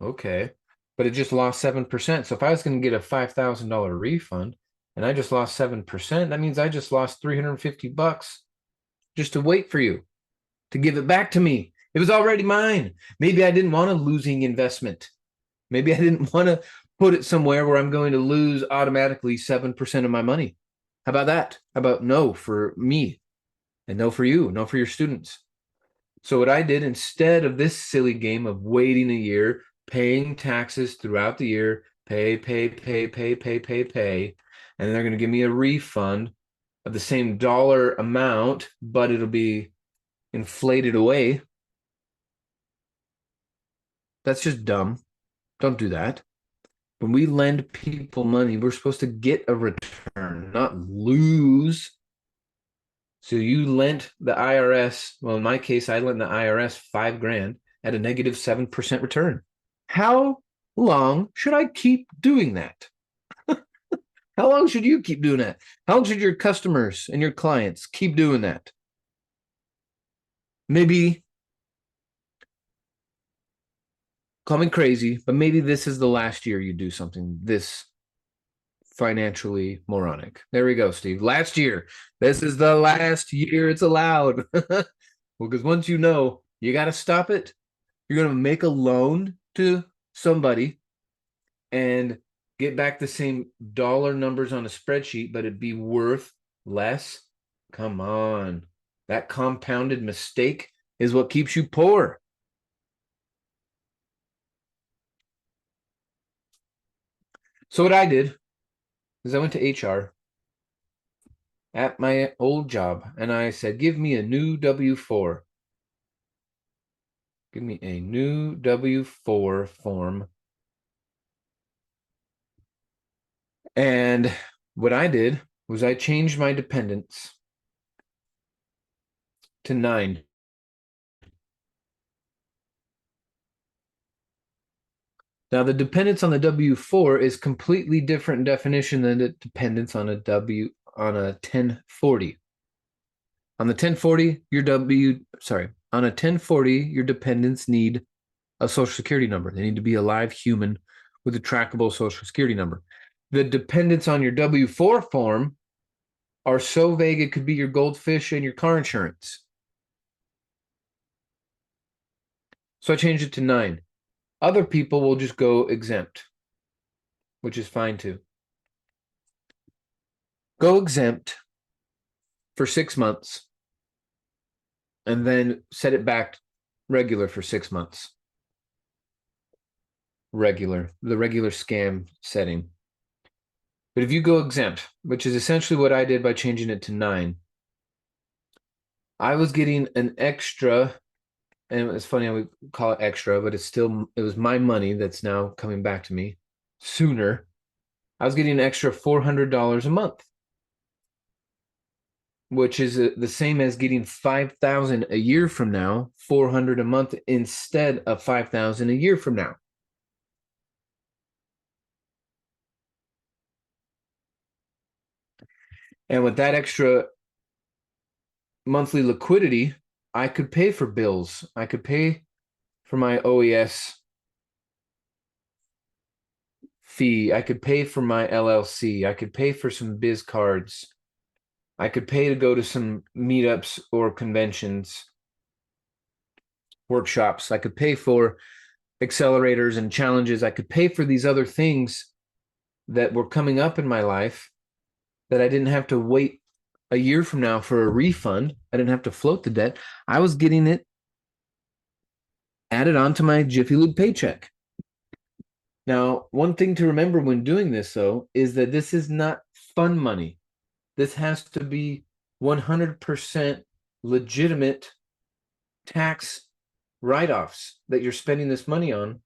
Okay. But it just lost 7%. So if I was going to get a $5,000 refund and I just lost 7%, that means I just lost $350 just to wait for you to give it back to me. It was already mine. Maybe I didn't want a losing investment. Maybe I didn't want to put it somewhere where I'm going to lose automatically 7% of my money. How about that? How about no for me and no for you, no for your students? So what I did, instead of this silly game of waiting a year, paying taxes throughout the year, pay, and they're going to give me a refund of the same dollar amount, but it'll be inflated away. That's just dumb. Don't do that. When we lend people money, we're supposed to get a return, not lose. So you lent the IRS, well, in my case, I lent the IRS $5,000 at a negative 7% return. How long should I keep doing that? How long should you keep doing that? How long should your customers and your clients keep doing that? Maybe, call me crazy, but maybe this is the last year you do something this financially moronic. There we go, Steve. Last year. This is the last year it's allowed. Well, because once you know you got to stop it, you're going to make a loan to somebody and get back the same dollar numbers on a spreadsheet, but it'd be worth less. Come on. That compounded mistake is what keeps you poor. So what I did is I went to HR at my old job and I said, give me a new W-4. Give me a new W-4 form. And what I did was I changed my dependents to 9. Now, the dependence on the W-4 is completely different definition than the dependence on a 1040. On the 1040, on a 1040, your dependents need a social security number. They need to be a live human with a trackable social security number. The dependents on your W-4 form are so vague it could be your goldfish and your car insurance. So I changed it to 9. Other people will just go exempt, which is fine too. Go exempt for 6 months and then set it back regular for 6 months. The regular scam setting. But if you go exempt, which is essentially what I did by changing it to 9, I was getting an extra, and it's funny how we call it extra, but it was my money that's now coming back to me sooner. I was getting an extra $400 a month, which is the same as getting $5,000 a year from now, $400 a month instead of $5,000 a year from now. And with that extra monthly liquidity, I could pay for bills. I could pay for my OES fee. I could pay for my LLC. I could pay for some biz cards. I could pay to go to some meetups or conventions, workshops. I could pay for accelerators and challenges. I could pay for these other things that were coming up in my life that I didn't have to wait a year from now for a refund. I didn't have to float the debt. I was getting it added onto my Jiffy Lube paycheck. Now, one thing to remember when doing this, though, is that this is not fun money. This has to be 100% legitimate tax write-offs that you're spending this money on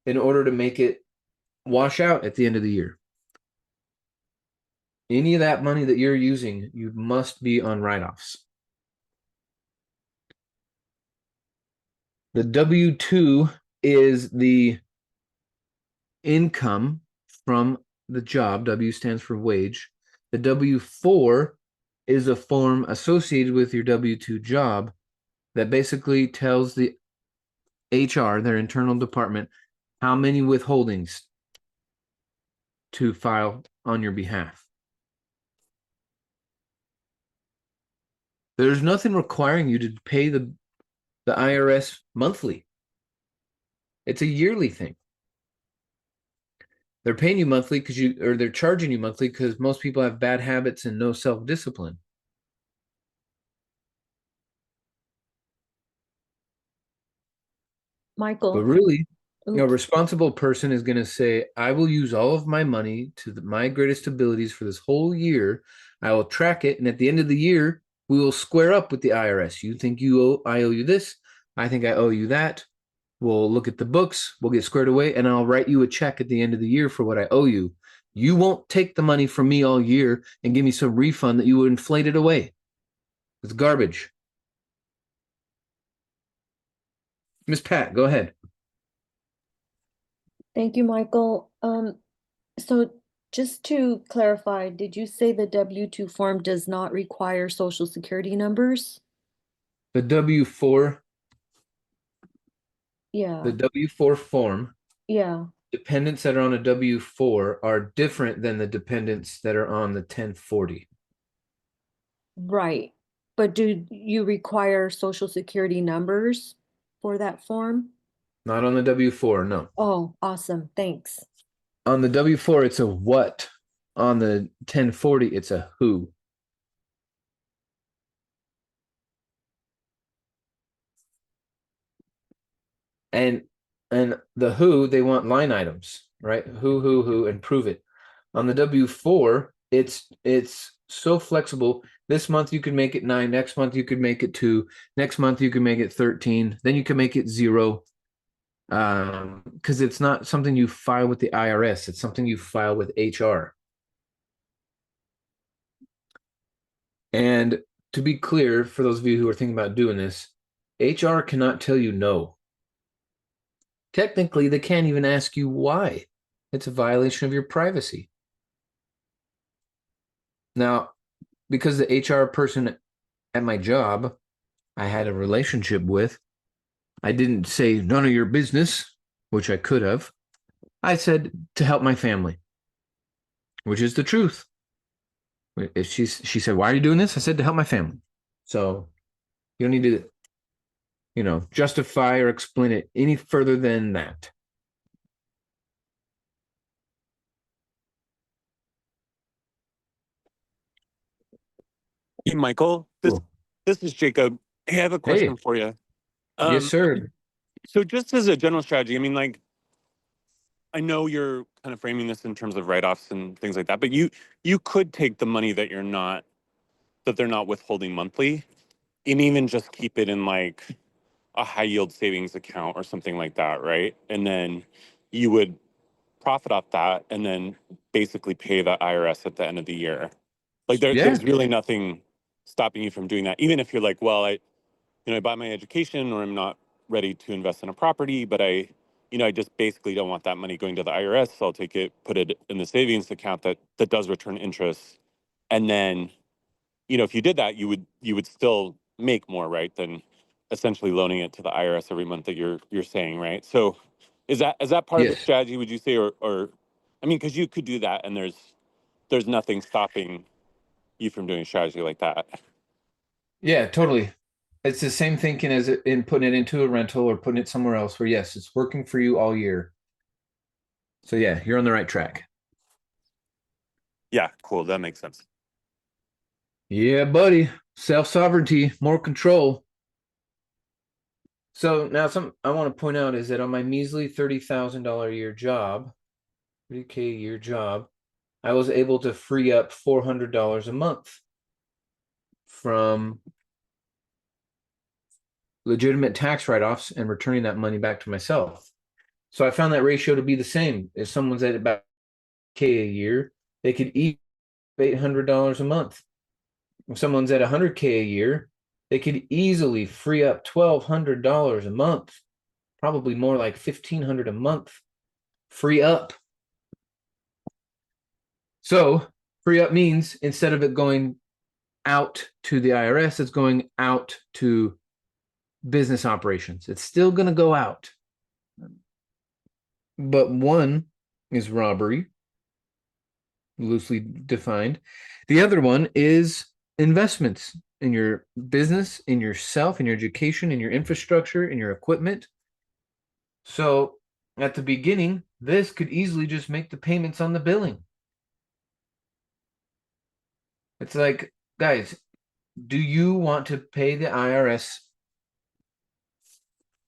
in order to make it wash out at the end of the year. Any of that money that you're using, you must be on write-offs. The W-2 is the income from the job. W stands for wage. The W-4 is a form associated with your W-2 job that basically tells the HR, their internal department, how many withholdings to file on your behalf. There's nothing requiring you to pay the IRS monthly. It's a yearly thing. They're paying you monthly or they're charging you monthly because most people have bad habits and no self-discipline. Michael. But really, Oops. a responsible person is going to say, I will use all of my money to my greatest abilities for this whole year. I will track it. And at the end of the year, we will square up with the IRS. You think I owe you this. I think I owe you that. We'll look at the books. We'll get squared away. And I'll write you a check at the end of the year for what I owe you. You won't take the money from me all year and give me some refund that you would inflate it away. It's garbage. Miss Pat, go ahead. Thank you, Michael. So just to clarify, did you say the W-2 form does not require social security numbers? The W-4. Yeah. The W-4 form. Yeah. Dependents that are on a W-4 are different than the dependents that are on the 1040. Right. But do you require social security numbers for that form? Not on the W-4, no. Oh, awesome. Thanks. On the W-4, it's a what. On the 1040, it's a who. And the who, they want line items, right? Who, and prove it. On the W-4, it's so flexible. This month you can make it 9. Next month you could make it 2. Next month you can make it 13. Then you can make it 0. Because it's not something you file with the IRS. It's something you file with HR. And to be clear, for those of you who are thinking about doing this, HR cannot tell you no. Technically, they can't even ask you why. It's a violation of your privacy. Now, because the HR person at my job I had a relationship with, I didn't say none of your business, which I could have. I said to help my family, which is the truth. If she said, why are you doing this? I said to help my family. So you don't need to, justify or explain it any further than that. Hey, Michael, Cool. this is Jacob. Hey, I have a question Hey. for you. Yes, sir. So just as a general strategy, I mean, like, I know you're kind of framing this in terms of write-offs and things like that, but you could take the money that they're not withholding monthly and even just keep it in like a high yield savings account or something like that, right? And then you would profit off that and then basically pay the IRS at the end of the year. Like there's really nothing stopping you from doing that. Even if you're like, well, I bought my education or I'm not ready to invest in a property, but I just basically don't want that money going to the IRS. So I'll take it, put it in the savings account that does return interest. And then, if you did that, you would still make more, right, than essentially loaning it to the IRS every month that you're saying, right? So is that part of the Yes. strategy, would you say, or I mean, because you could do that and there's nothing stopping you from doing a strategy like that. Yeah, totally. It's the same thinking as in putting it into a rental or putting it somewhere else where, yes, it's working for you all year. So yeah, you're on the right track. Yeah, cool. That makes sense. Yeah, buddy. Self-sovereignty, more control. So now something I want to point out is that on my measly $30,000 a year job, 30K a year job, I was able to free up $400 a month from legitimate tax write-offs and returning that money back to myself. So I found that ratio to be the same. If someone's at about K a year, they could eat $800 a month. If someone's at 100K a year, they could easily free up $1,200 a month, probably more like $1,500 a month. Free up. So free up means instead of it going out to the IRS, it's going out to business operations. It's still going to go out. But one is robbery, loosely defined. The other one is investments in your business, in yourself, in your education, in your infrastructure, in your equipment. So at the beginning, this could easily just make the payments on the billing. It's like, guys, do you want to pay the IRS?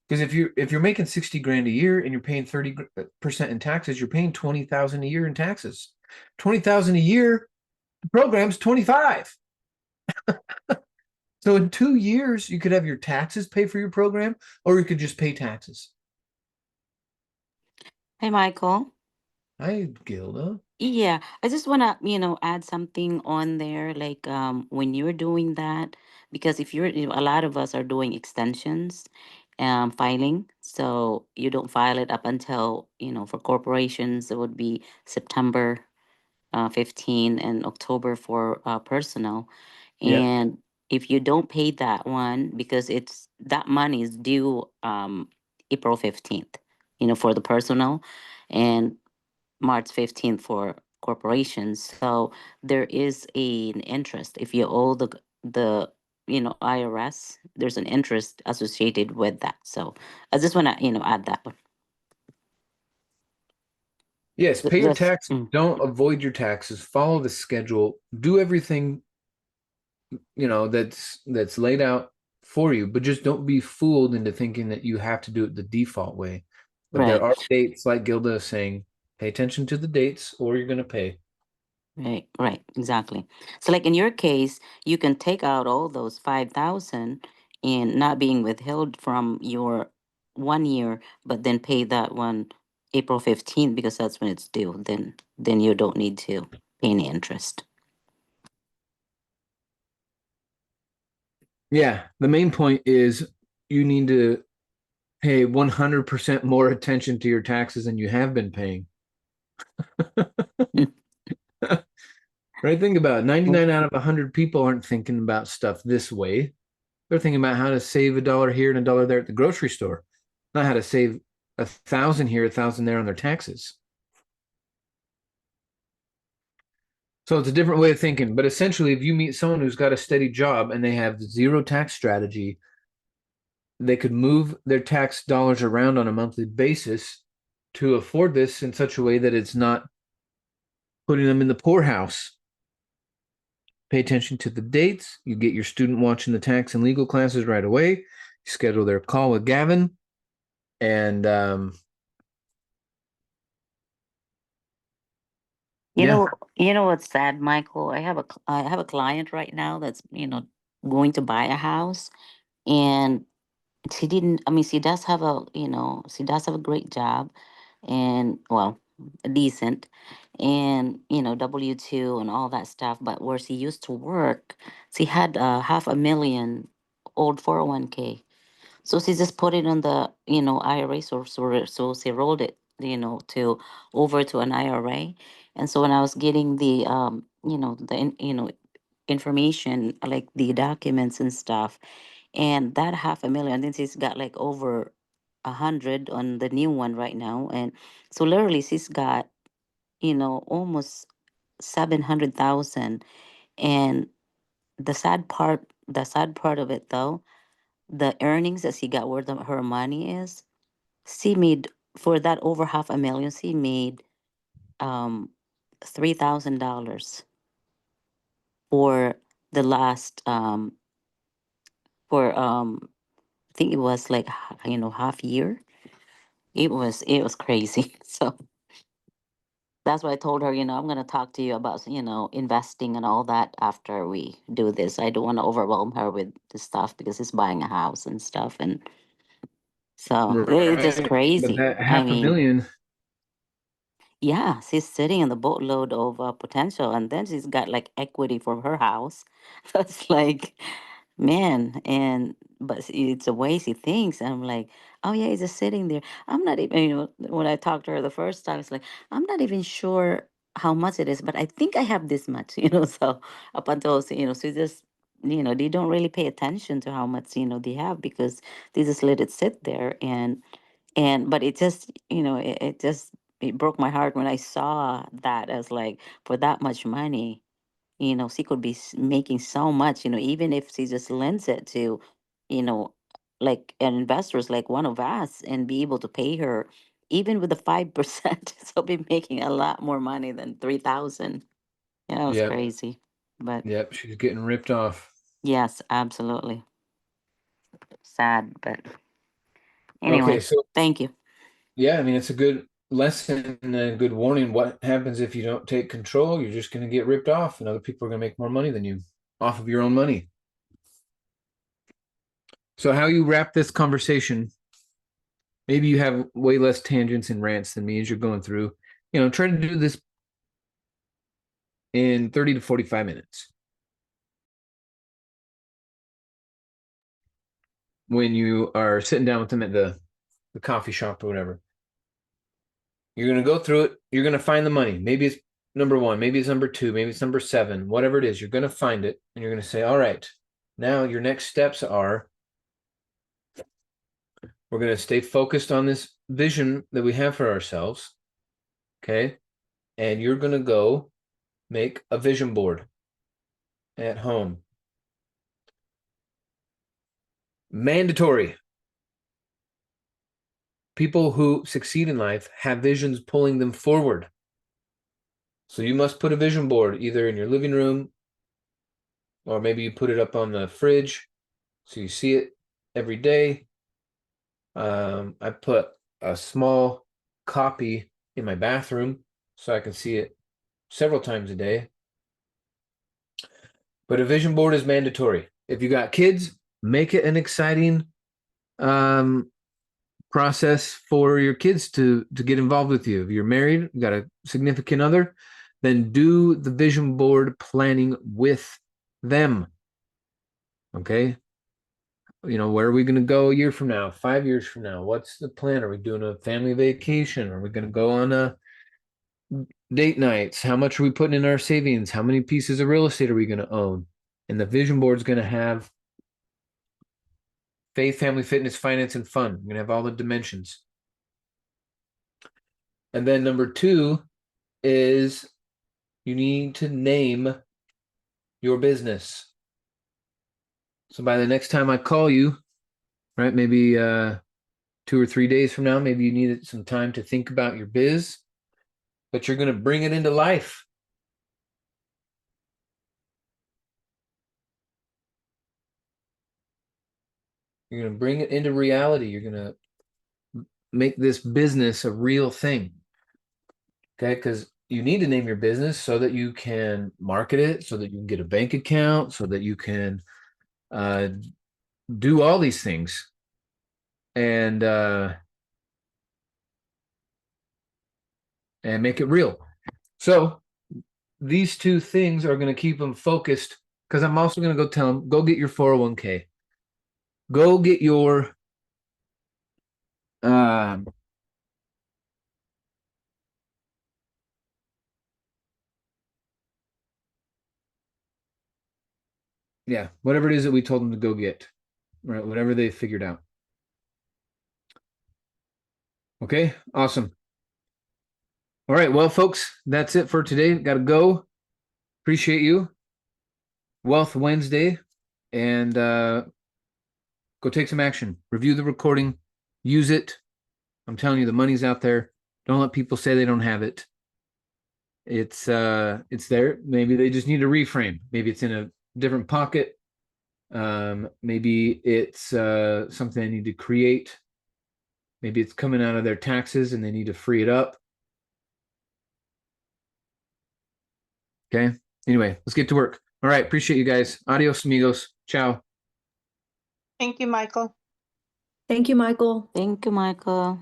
Because if you're making 60 grand a year and you're paying 30% in taxes, you're paying 20,000 a year in taxes. 20,000 a year, the program's 25. So in 2 years, you could have your taxes pay for your program, or you could just pay taxes. Hey, Michael. Hi, Gilda. Yeah, I just want to, add something on there, like when you're doing that, because if a lot of us are doing extensions, filing, so you don't file it up until, for corporations, it would be September 15 and October for personal. Yeah. And if you don't pay that one, because that money is due April 15th, for the personal, and March 15th for corporations. So there is an interest. If you owe the IRS, there's an interest associated with that. So I just want to add that one. Yes, pay your Just taxes. Don't avoid your taxes. Follow the schedule. Do everything that's laid out for you, but just don't be fooled into thinking that you have to do it the default way. But there right. are dates, like Gilda is saying, pay attention to the dates or you're going to pay. Right, exactly. So like in your case, you can take out all those 5,000 and not being withheld from your 1 year, but then pay that one April 15th because that's when it's due. Then you don't need to pay any interest. Yeah, the main point is you need to pay 100% more attention to your taxes than you have been paying. Right? Think about it. 99 out of 100 people aren't thinking about stuff this way. They're thinking about how to save $1 here and $1 there at the grocery store, not how to save 1,000 here, 1,000 there on their taxes. So it's a different way of thinking. But essentially, if you meet someone who's got a steady job and they have zero tax strategy, they could move their tax dollars around on a monthly basis to afford this in such a way that it's not putting them in the poorhouse. Pay attention to the dates. You get your student watching the tax and legal classes right away. You schedule their call with Gavin, and You know what's sad, Michael? I have a client right now that's going to buy a house, and she didn't. I mean, she does have a great job, and well, decent, and W-2 and all that stuff. But where she used to work, she had 500,000 old 401k. So she just put it on the IRA, so she rolled it to over to an IRA. And so when I was getting the information, like the documents and stuff, and that 500,000, then she's got like over 100 on the new one right now. And so literally she's got almost 700,000. And the sad part of it though, the earnings that she got, where her money is, she made, for that over 500,000, she made um $3,000 for the last for I think it was like half year. It was crazy. So that's why I told her, I'm gonna talk to you about investing and all that after we do this. I don't want to overwhelm her with the stuff because she's buying a house and stuff, and so it's just right. But crazy. that I half a mean, million, yeah, she's sitting on the boatload of potential, and then she's got like equity from her house. That's like, man, and but it's the way she thinks. I'm like, oh yeah, it's just sitting there. I'm not even, when I talked to her the first time, it's like, I'm not even sure how much it is, but I think I have this much, So up until she just they don't really pay attention to how much, they have, because they just let it sit there. But it just, it broke my heart when I saw that, as like, for that much money, she could be making so much, even if she just lends it to, you know, like an investors like one of us, and be able to pay her even with the 5%. She'll be making a lot more money than 3,000. Yeah, it was Yep. crazy. But Yep, she's getting ripped off. yes, absolutely. Sad, but anyway, Okay, so thank you. yeah, I mean, it's a good lesson and a good warning. What happens if you don't take control? You're just going to get ripped off, and other people are going to make more money than you off of your own money. So, how you wrap this conversation? Maybe you have way less tangents and rants than me as you're going through. Try to do this in 30 to 45 minutes. When you are sitting down with them at the coffee shop or whatever. You're going to go through it. You're going to find the money. Maybe it's number 1, maybe it's number 2, maybe it's number 7, whatever it is. You're going to find it, and you're going to say, all right, now your next steps are, we're going to stay focused on this vision that we have for ourselves. Okay. And you're going to go make a vision board at home. Mandatory. People who succeed in life have visions pulling them forward. So you must put a vision board either in your living room, or maybe you put it up on the fridge so you see it every day. I put a small copy in my bathroom so I can see it several times a day. But a vision board is mandatory. If you got kids, make it an exciting process for your kids to get involved with you. If you're married, you got a significant other, then do the vision board planning with them. Okay. Where are we going to go a year from now, 5 years from now? What's the plan? Are we doing a family vacation? Are we going to go on a date nights? How much are we putting in our savings? How many pieces of real estate are we going to own? And the vision board is going to have faith, family, fitness, finance, and fun. We're going to have all the dimensions. And then number 2 is you need to name your business. So by the next time I call you, right, maybe 2 or 3 days from now, maybe you needed some time to think about your biz, but you're going to bring it into life. You're going to bring it into reality. You're going to make this business a real thing. Okay, because you need to name your business so that you can market it, so that you can get a bank account, so that you can do all these things. And make it real. So these 2 things are going to keep them focused, because I'm also going to go tell them, go get your 401k. Go get your whatever it is that we told them to go get, right? Whatever they figured out. Okay, awesome. All right, well, folks, that's it for today. Got to go. Appreciate you. Wealth Wednesday, and go take some action. Review the recording. Use it. I'm telling you, the money's out there. Don't let people say they don't have it. It's there. Maybe they just need a reframe. Maybe it's in a different pocket. Maybe it's something they need to create. Maybe it's coming out of their taxes and they need to free it up. Okay. Anyway, let's get to work. All right. Appreciate you guys. Adios, amigos. Ciao. Thank you, Michael. Thank you, Michael. Thank you, Michael.